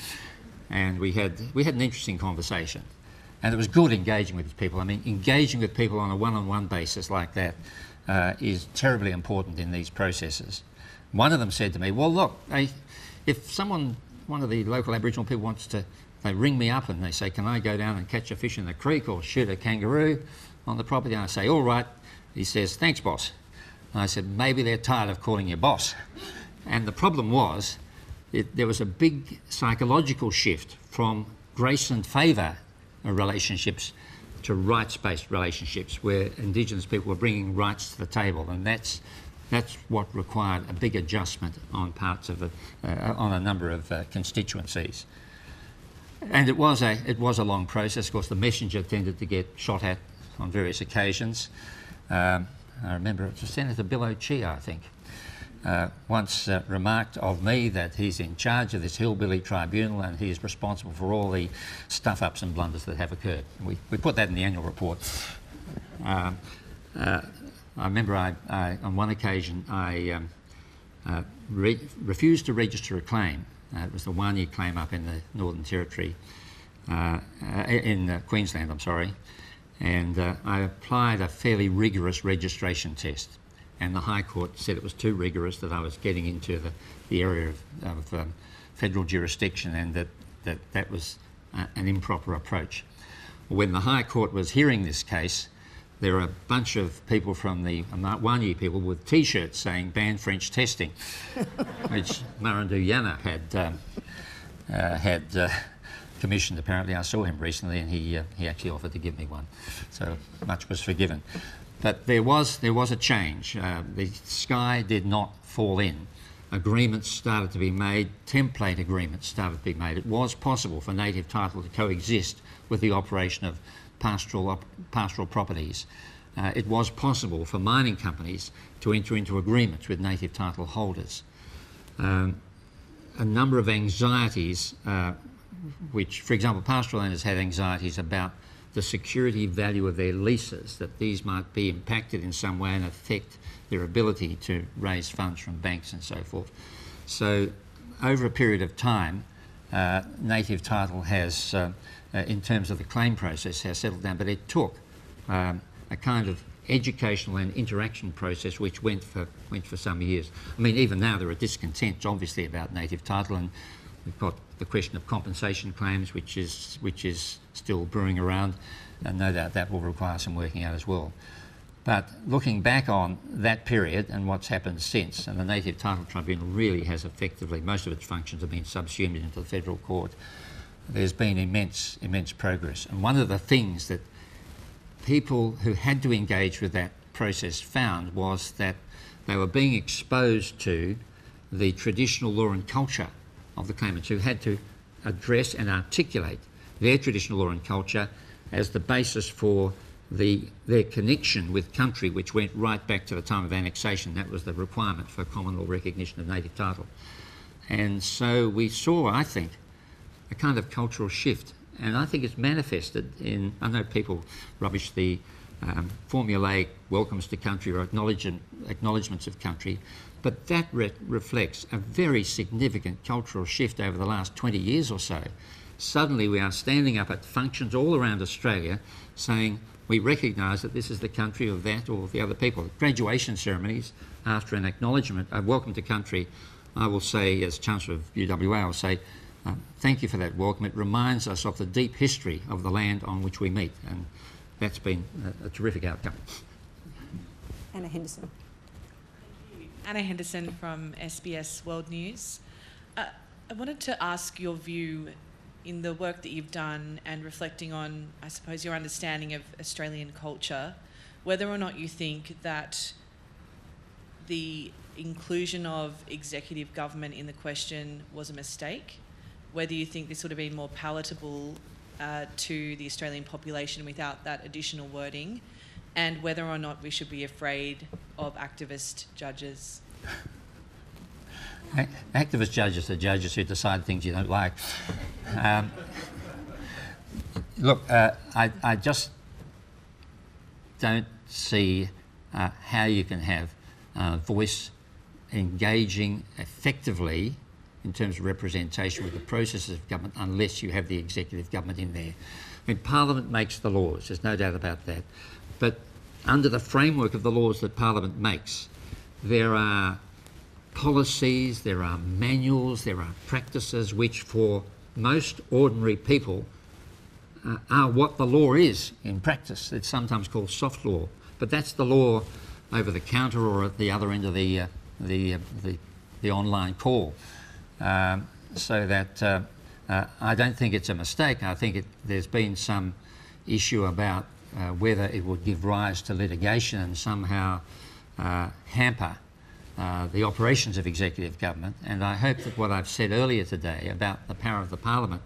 And we had an interesting conversation. And it was good engaging with people. I mean, engaging with people on a one-on-one basis like that is terribly important in these processes. One of them said to me, well, look, if one of the local Aboriginal people wants to, they ring me up and they say, can I go down and catch a fish in the creek or shoot a kangaroo on the property? And I say, all right. He says, thanks, boss. And I said, maybe they're tired of calling you boss. And the problem was, there was a big psychological shift from grace and favour relationships to rights-based relationships where Indigenous people were bringing rights to the table, and that's what required a big adjustment on parts of on a number of constituencies. And it was a long process. Of course, the messenger tended to get shot at on various occasions. I remember it was Senator Bill O'Chee, I think, once remarked of me that he's in charge of this hillbilly tribunal and he is responsible for all the stuff-ups and blunders that have occurred. We put that in the annual report. I remember on one occasion I refused to register a claim. It was the one-year claim up in the Northern Territory, in Queensland, I'm sorry, and I applied a fairly rigorous registration test. And the High Court said it was too rigorous, that I was getting into the area of federal jurisdiction, and that was an improper approach. When the High Court was hearing this case, there were a bunch of people from the one-year people with T-shirts saying "ban French testing," which Marandu Yana had commissioned. Apparently, I saw him recently, and he actually offered to give me one, so much was forgiven. But there was a change. The sky did not fall in. Agreements started to be made, template agreements started to be made. It was possible for native title to coexist with the operation of pastoral properties. It was possible for mining companies to enter into agreements with native title holders. A number of anxieties, which, for example, pastoral owners had anxieties about the security value of their leases, that these might be impacted in some way and affect their ability to raise funds from banks and so forth. So over a period of time, native title has, in terms of the claim process, has settled down, but it took a kind of educational and interaction process which went for some years. I mean, even now there are discontents, obviously, about native title, and we've got the question of compensation claims, which is still brewing around, and no doubt that will require some working out as well. But looking back on that period and what's happened since, and the Native Title Tribunal really has effectively, most of its functions have been subsumed into the federal court, there's been immense progress. And one of the things that people who had to engage with that process found was that they were being exposed to the traditional law and culture of the claimants, who had to address and articulate their traditional law and culture as the basis for their connection with country, which went right back to the time of annexation. That was the requirement for common law recognition of native title. And so we saw, I think, a kind of cultural shift. And I think it's manifested in, I know people rubbish the formulaic welcomes to country or acknowledgements of country, but that reflects a very significant cultural shift over the last 20 years or so. Suddenly we are standing up at functions all around Australia saying we recognise that this is the country of that or the other people. Graduation ceremonies after an acknowledgement, a welcome to country, I will say, as Chancellor of UWA, I'll say, thank you for that welcome. It reminds us of the deep history of the land on which we meet, and that's been a terrific outcome. Anna Henderson. Anna Henderson from SBS World News. I wanted to ask your view in the work that you've done and reflecting on, I suppose, your understanding of Australian culture, whether or not you think that the inclusion of executive government in the question was a mistake, whether you think this would have been more palatable to the Australian population without that additional wording, and whether or not we should be afraid of activist judges. Activist judges are judges who decide things you don't like. Look, I just don't see how you can have voice engaging effectively in terms of representation with the processes of government unless you have the executive government in there. I mean, Parliament makes the laws, there's no doubt about that. But under the framework of the laws that Parliament makes, there are policies, there are manuals, there are practices which for most ordinary people are what the law is in practice. It's sometimes called soft law, but that's the law over the counter or at the other end of the online call. So that I don't think it's a mistake. I think there's been some issue about whether it would give rise to litigation and somehow hamper the operations of executive government. And I hope that what I've said earlier today about the power of the Parliament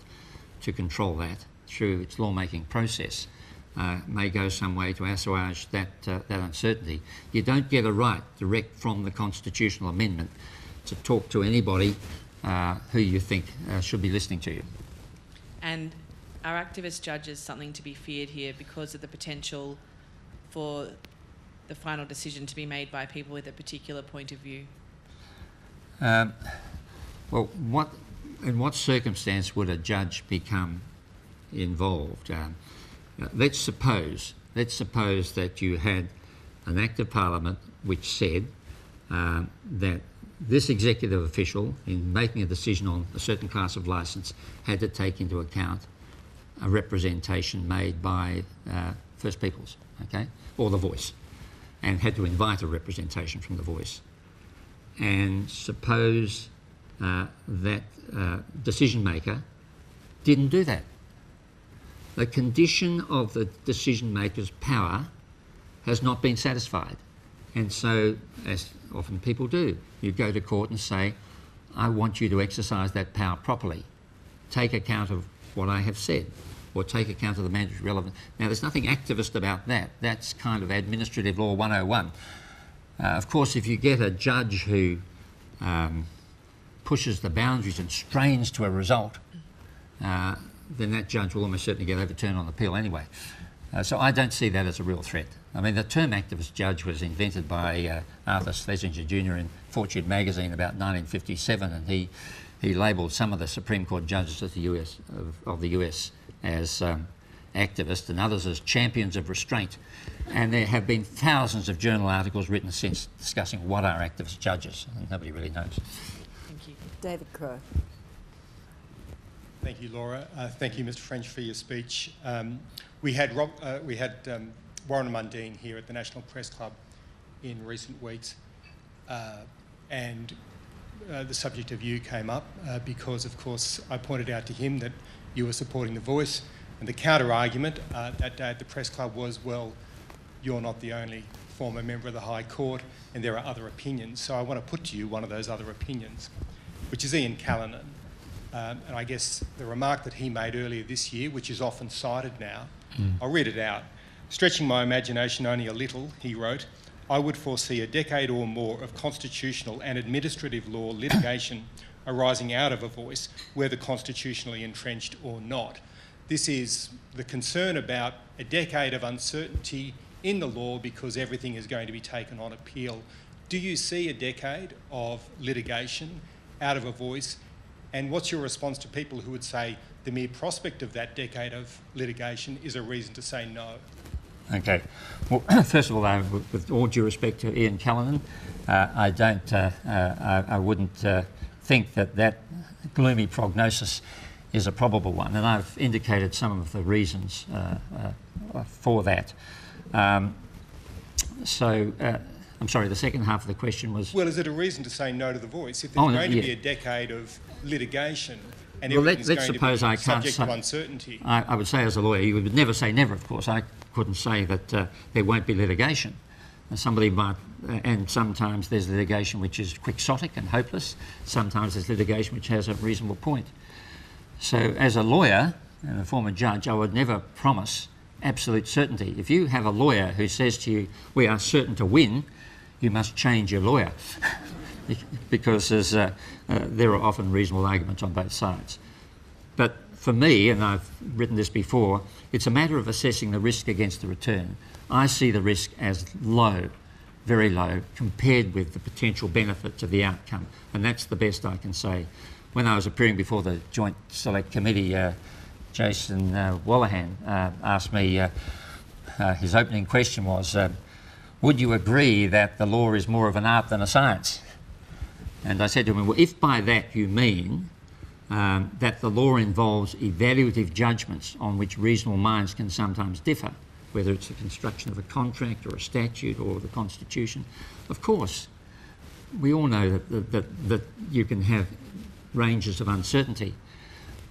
to control that through its lawmaking process may go some way to assuage that uncertainty. You don't get a right direct from the constitutional amendment to talk to anybody who you think should be listening to you. And are activist judges something to be feared here because of the potential for the final decision to be made by people with a particular point of view? Well, in what circumstance would a judge become involved? Let's suppose that you had an Act of Parliament which said that this executive official, in making a decision on a certain class of licence, had to take into account a representation made by First Peoples, okay, or the Voice, and had to invite a representation from the Voice. And suppose that decision maker didn't do that. The condition of the decision maker's power has not been satisfied. And so, as often people do, you go to court and say, I want you to exercise that power properly. Take account of what I have said, or take account of the mandatory relevance. Now, there's nothing activist about that. That's kind of administrative law 101. Of course, if you get a judge who pushes the boundaries and strains to a result, then that judge will almost certainly get overturned on appeal anyway. So I don't see that as a real threat. I mean, the term activist judge was invented by Arthur Schlesinger Jr. in Fortune magazine about 1957, and he labelled some of the Supreme Court judges of the US as activists and others as champions of restraint. And there have been thousands of journal articles written since discussing what are activist judges, and nobody really knows. Thank you. David Crowe. Thank you, Laura. Thank you, Mr. French, for your speech. We had Warren Mundine here at the National Press Club in recent weeks, and the subject of you came up because, of course, I pointed out to him that you were supporting the Voice, and the counter-argument that day at the Press Club was, well, you're not the only former member of the High Court, and there are other opinions. So I want to put to you one of those other opinions, which is Ian Callanan. And I guess the remark that he made earlier this year, which is often cited now, I'll read it out. Stretching my imagination only a little, he wrote, I would foresee a decade or more of constitutional and administrative law litigation arising out of a Voice, whether constitutionally entrenched or not. This is the concern about a decade of uncertainty in the law because everything is going to be taken on appeal. Do you see a decade of litigation out of a Voice? And what's your response to people who would say the mere prospect of that decade of litigation is a reason to say no? Okay. Well, first of all, with all due respect to Ian Callanan, I wouldn't think that gloomy prognosis is a probable one, and I've indicated some of the reasons for that. I'm sorry, the second half of the question was... Well, is it a reason to say no to the voice? If there's going to be a decade of litigation and everything's going to be subject to uncertainty... I would say as a lawyer, you would never say never, of course. I couldn't say that there won't be litigation. Somebody might... and sometimes there's litigation which is quixotic and hopeless. Sometimes there's litigation which has a reasonable point. So as a lawyer and a former judge, I would never promise absolute certainty. If you have a lawyer who says to you, we are certain to win, you must change your lawyer because there are often reasonable arguments on both sides. But for me, and I've written this before, it's a matter of assessing the risk against the return. I see the risk as low, very low, compared with the potential benefits of the outcome, and that's the best I can say. When I was appearing before the Joint Select Committee, Jason Wallahan asked me, his opening question was, would you agree that the law is more of an art than a science? And I said to him, well, if by that you mean that the law involves evaluative judgments on which reasonable minds can sometimes differ, whether it's the construction of a contract or a statute or the Constitution, of course, we all know that you can have ranges of uncertainty.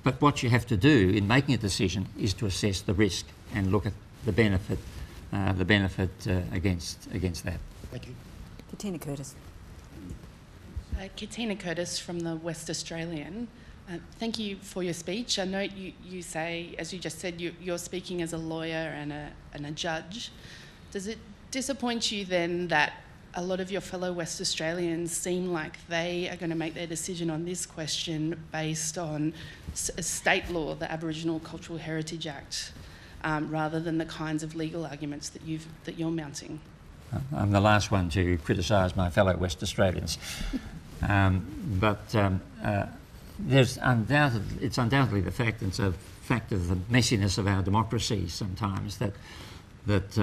But what you have to do in making a decision is to assess the risk and look at the benefit against that. Thank you. Katina Curtis. Katina Curtis from the West Australian. Thank you for your speech. I know you say, as you just said, you're speaking as a lawyer and a judge. Does it disappoint you then that a lot of your fellow West Australians seem like they are going to make their decision on this question based on a state law, the Aboriginal Cultural Heritage Act, rather than the kinds of legal arguments that you're mounting? I'm the last one to criticise my fellow West Australians, it's undoubtedly the fact, and it's a fact of the messiness of our democracy sometimes, that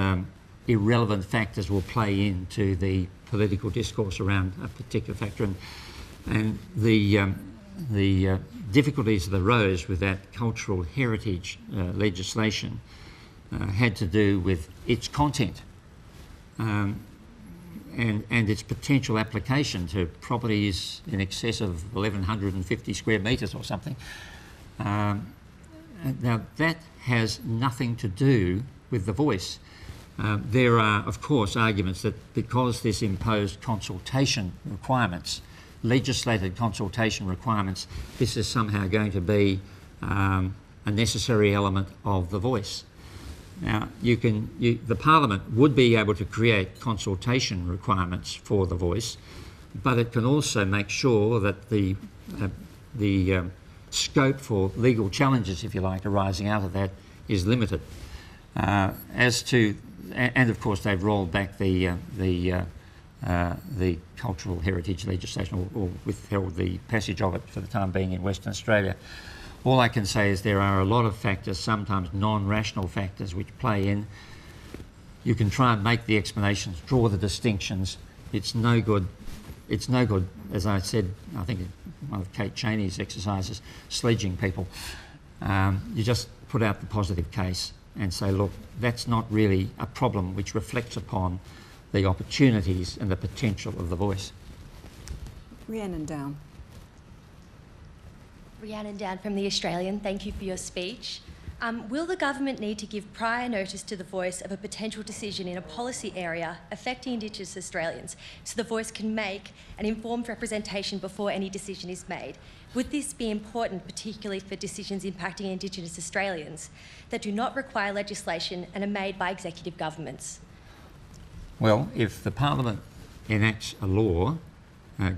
irrelevant factors will play into the political discourse around a particular factor, and the difficulties that arose with that cultural heritage legislation had to do with its content and its potential application to properties in excess of 1,150 square metres or something. Now that has nothing to do with the voice. There are, of course, arguments that because this imposed consultation requirements, legislated consultation requirements, this is somehow going to be a necessary element of the voice. Now, the Parliament would be able to create consultation requirements for the voice, but it can also make sure that the scope for legal challenges, if you like, arising out of that is limited. And of course, they've rolled back the cultural heritage legislation or withheld the passage of it for the time being in Western Australia. All I can say is there are a lot of factors, sometimes non-rational factors, which play in. You can try and make the explanations, draw the distinctions. It's no good. It's no good, as I said, I think in one of Kate Cheney's exercises, sledging people. You just put out the positive case and say, look, that's not really a problem which reflects upon the opportunities and the potential of the voice. Rhiannon Down. Rhiannon Down from The Australian, thank you for your speech. Will the government need to give prior notice to the voice of a potential decision in a policy area affecting Indigenous Australians so the voice can make an informed representation before any decision is made? Would this be important, particularly for decisions impacting Indigenous Australians that do not require legislation and are made by executive governments? Well, if the Parliament enacts a law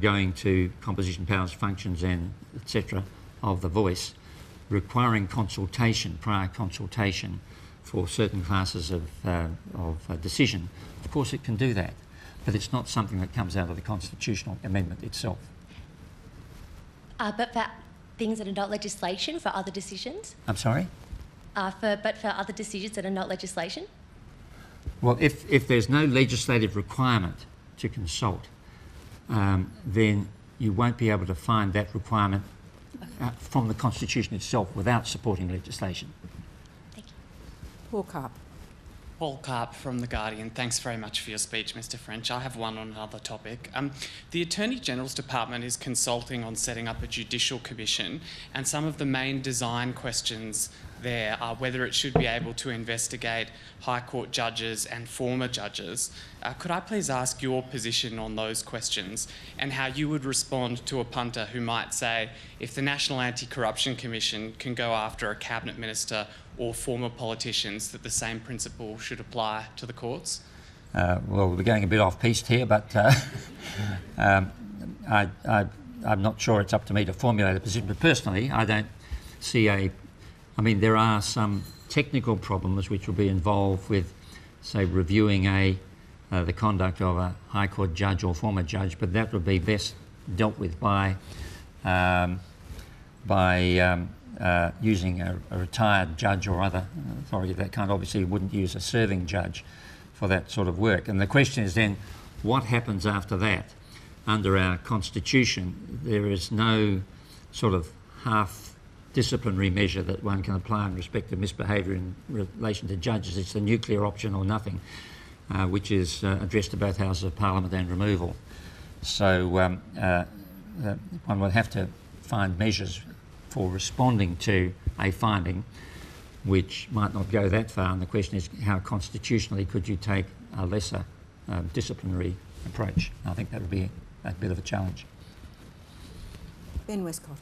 going to composition powers, functions and etc. of the voice, requiring consultation, prior consultation for certain classes of decision, of course it can do that, but it's not something that comes out of the constitutional amendment itself. But for things that are not legislation, for other decisions? I'm sorry? But for other decisions that are not legislation? Well, if there's no legislative requirement to consult, then you won't be able to find that requirement from the Constitution itself without supporting legislation. Thank you. Paul Carp. Paul Karp from The Guardian. Thanks very much for your speech, Mr. French. I have one on another topic. The Attorney General's Department is consulting on setting up a judicial commission, and some of the main design questions there are whether it should be able to investigate High Court judges and former judges. Could I please ask your position on those questions and how you would respond to a punter who might say, if the National Anti-Corruption Commission can go after a cabinet minister or former politicians, that the same principle should apply to the courts? Well, we're going a bit off-piste here, but I'm not sure it's up to me to formulate a position. But personally, I don't see I mean, there are some technical problems which will be involved with, say, reviewing the conduct of a High Court judge or former judge, but that would be best dealt with by using a retired judge or other authority of that kind. Obviously, you wouldn't use a serving judge for that sort of work. And the question is then, what happens after that? Under our Constitution, there is no sort of half disciplinary measure that one can apply in respect of misbehaviour in relation to judges. It's the nuclear option or nothing, which is addressed to both Houses of Parliament and removal. So one would have to find measures for responding to a finding which might not go that far, and the question is how constitutionally could you take a lesser disciplinary approach? I think that would be a bit of a challenge. Ben Westcott.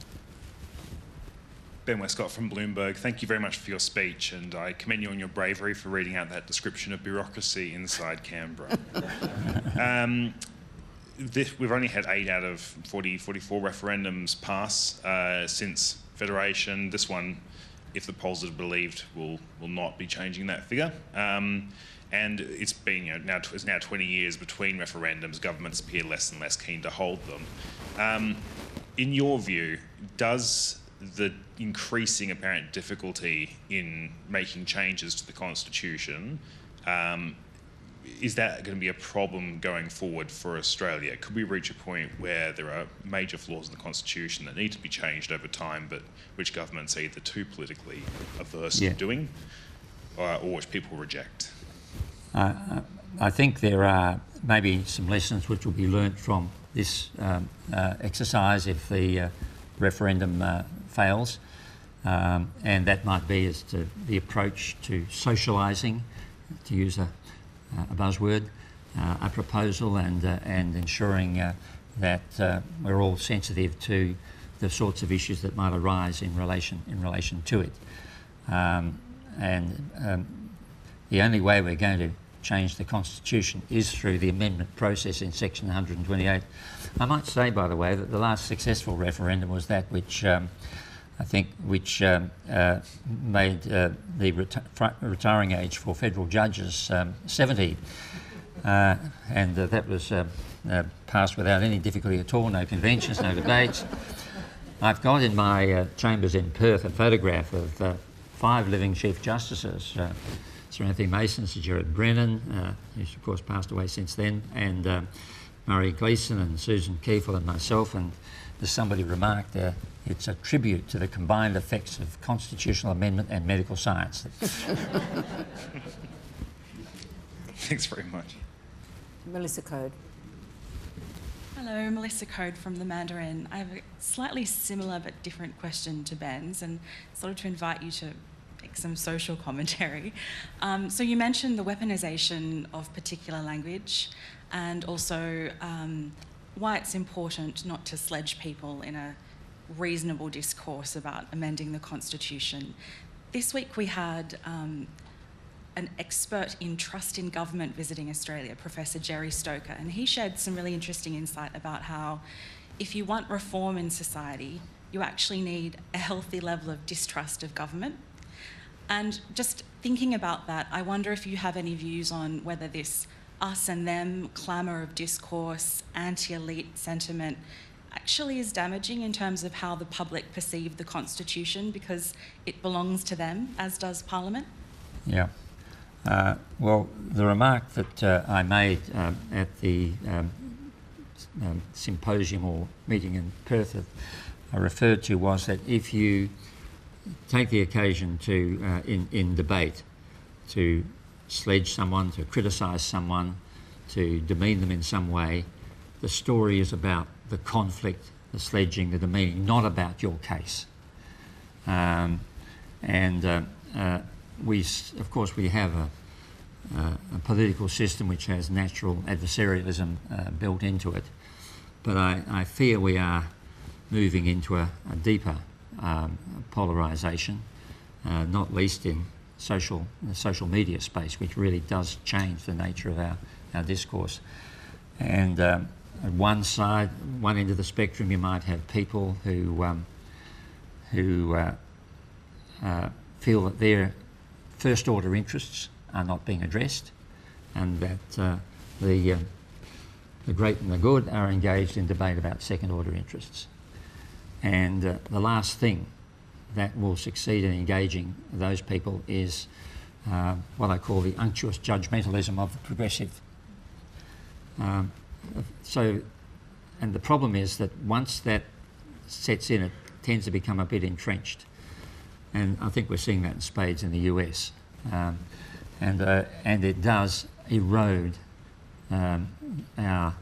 Ben Westcott from Bloomberg. Thank you very much for your speech, and I commend you on your bravery for reading out that description of bureaucracy inside Canberra. We've only had 8 out of 44 referendums pass since Federation. This one, if the polls are believed, will not be changing that figure. And it's been it's now 20 years between referendums. Governments appear less and less keen to hold them. In your view, does the increasing apparent difficulty in making changes to the Constitution, is that going to be a problem going forward for Australia? Could we reach a point where there are major flaws in the Constitution that need to be changed over time, but which governments are either too politically averse to doing, or which people reject? I think there are maybe some lessons which will be learnt from this exercise if the referendum fails, and that might be as to the approach to socialising, to use a buzzword, a proposal, and ensuring that we're all sensitive to the sorts of issues that might arise in relation to it. The only way we're going to change the Constitution is through the amendment process in Section 128. I might say, by the way, that the last successful referendum was that which made the retiring age for federal judges 70, and that was passed without any difficulty at all, no conventions, no debates. I've got in my chambers in Perth a photograph of 5 living Chief Justices, Sir Anthony Mason, Sir Gerard Brennan, who's of course passed away since then, and Murray Gleeson and Susan Kiefel and myself, and as somebody remarked, it's a tribute to the combined effects of constitutional amendment and medical science. Thanks very much. Melissa Code. Hello, Melissa Code from The Mandarin. I have a slightly similar but different question to Ben's, and sort of to invite you to make some social commentary. So you mentioned the weaponisation of particular language, and also why it's important not to sledge people in a reasonable discourse about amending the Constitution. This week we had an expert in trust in government visiting Australia, Professor Jerry Stoker, and he shared some really interesting insight about how if you want reform in society, you actually need a healthy level of distrust of government. And just thinking about that, I wonder if you have any views on whether this us and them clamour of discourse, anti-elite sentiment actually is damaging in terms of how the public perceive the Constitution, because it belongs to them, as does Parliament? Yeah. Well, the remark that I made at the symposium or meeting in Perth that I referred to was that if you take the occasion to, in debate, to sledge someone, to criticise someone, to demean them in some way. The story is about the conflict, the sledging, the demeaning, not about your case. Of course, we have a political system which has natural adversarialism built into it, but I fear we are moving into a deeper polarisation, not least in the social media space, which really does change the nature of our discourse. And at one end of the spectrum, you might have people who feel that their first order interests are not being addressed, and that the great and the good are engaged in debate about second order interests. And the last thing that will succeed in engaging those people is what I call the unctuous judgmentalism of the progressive. And the problem is that once that sets in, it tends to become a bit entrenched. And I think we're seeing that in spades in the US. And it does erode our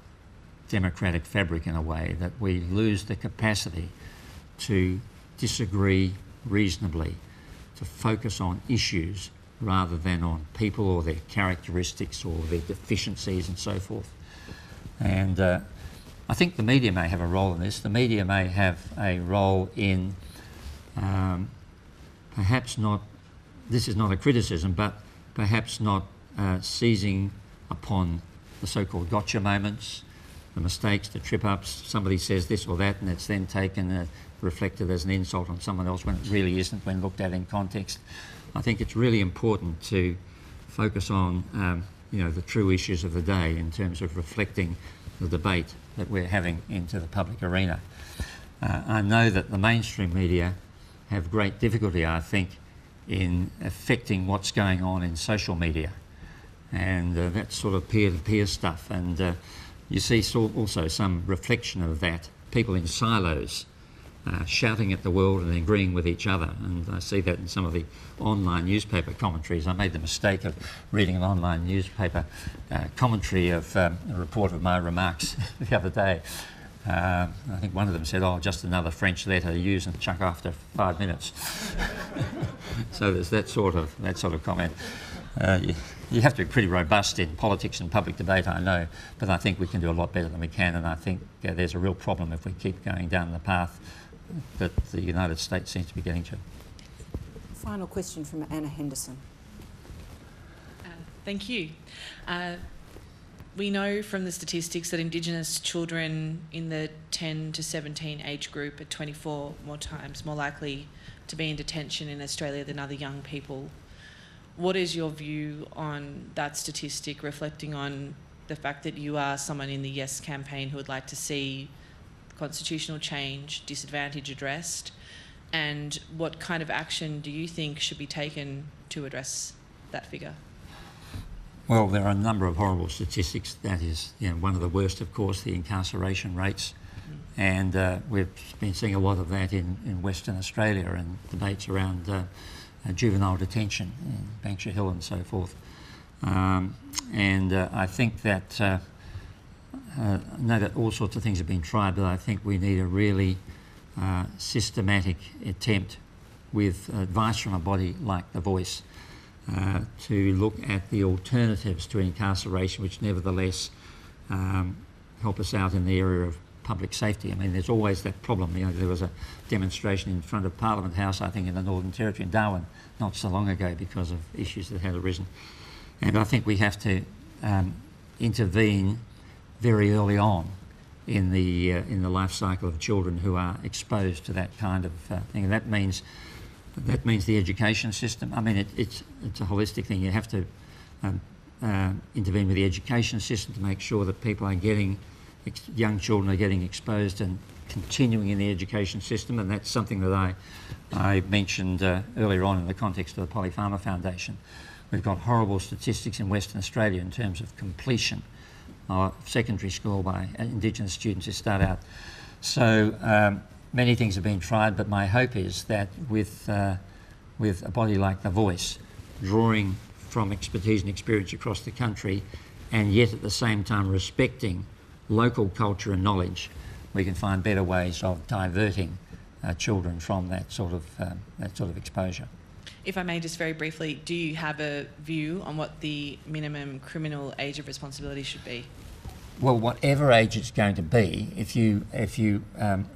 democratic fabric in a way that we lose the capacity to disagree reasonably, to focus on issues rather than on people or their characteristics or their deficiencies and so forth. And I think the media may have a role in this. The media may have a role in perhaps not, this is not a criticism, but perhaps not seizing upon the so-called gotcha moments, the mistakes, the trip-ups. Somebody says this or that and it's then taken, reflected as an insult on someone else when it really isn't, when looked at in context. I think it's really important to focus on the true issues of the day in terms of reflecting the debate that we're having into the public arena. I know that the mainstream media have great difficulty, I think, in affecting what's going on in social media, and that sort of peer-to-peer stuff. And you see also some reflection of that, people in silos shouting at the world and agreeing with each other. And I see that in some of the online newspaper commentaries. I made the mistake of reading an online newspaper commentary of a report of my remarks the other day. I think one of them said, "Oh, just another French letter to use and chuck after 5 minutes." So there's that sort of comment. You have to be pretty robust in politics and public debate, I know, but I think we can do a lot better than we can, and I think there's a real problem if we keep going down the path that the United States seems to be getting to. Final question from Anna Henderson. Thank you. We know from the statistics that Indigenous children in the 10 to 17 age group are 24 more times more likely to be in detention in Australia than other young people. What is your view on that statistic, reflecting on the fact that you are someone in the Yes campaign who would like to see constitutional change, disadvantage addressed, and what kind of action do you think should be taken to address that figure? Well, there are a number of horrible statistics. That is, one of the worst, of course, the incarceration rates. And we've been seeing a lot of that in Western Australia and debates around juvenile detention in Banksia Hill and so forth. I think that, I know that all sorts of things have been tried, but I think we need a really systematic attempt with advice from a body like The Voice to look at the alternatives to incarceration, which nevertheless help us out in the area of public safety. I mean, there's always that problem. There was a demonstration in front of Parliament House, I think, in the Northern Territory in Darwin not so long ago because of issues that had arisen. And I think we have to intervene very early on in the life cycle of children who are exposed to that kind of thing. And that means the education system. I mean, it's a holistic thing. You have to intervene with the education system to make sure that people are getting, young children are getting exposed and continuing in the education system, and that's something that I mentioned earlier on in the context of the Polly Farmer Foundation. We've got horrible statistics in Western Australia in terms of completion of secondary school by Indigenous students who start out. So many things have been tried, but my hope is that with a body like The Voice, drawing from expertise and experience across the country, and yet at the same time respecting local culture and knowledge, we can find better ways of diverting children from that sort of exposure. If I may just very briefly, do you have a view on what the minimum criminal age of responsibility should be? Well, whatever age it's going to be, if you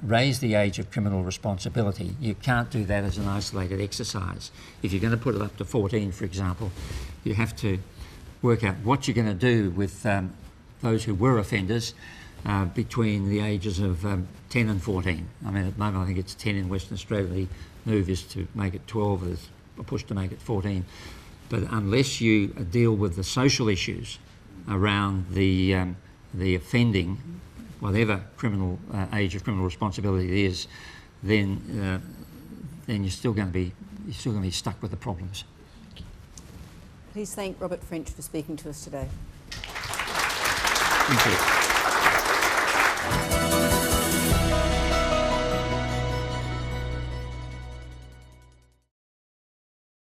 raise the age of criminal responsibility, you can't do that as an isolated exercise. If you're going to put it up to 14, for example, you have to work out what you're going to do with those who were offenders between the ages of 10 and 14. I mean, at the moment I think it's 10 in Western Australia. The move is to make it 12, there's a push to make it 14. But unless you deal with the social issues around the offending, whatever criminal age of criminal responsibility it is, then you're still going to be stuck with the problems. Please thank Robert French for speaking to us today. Thank you.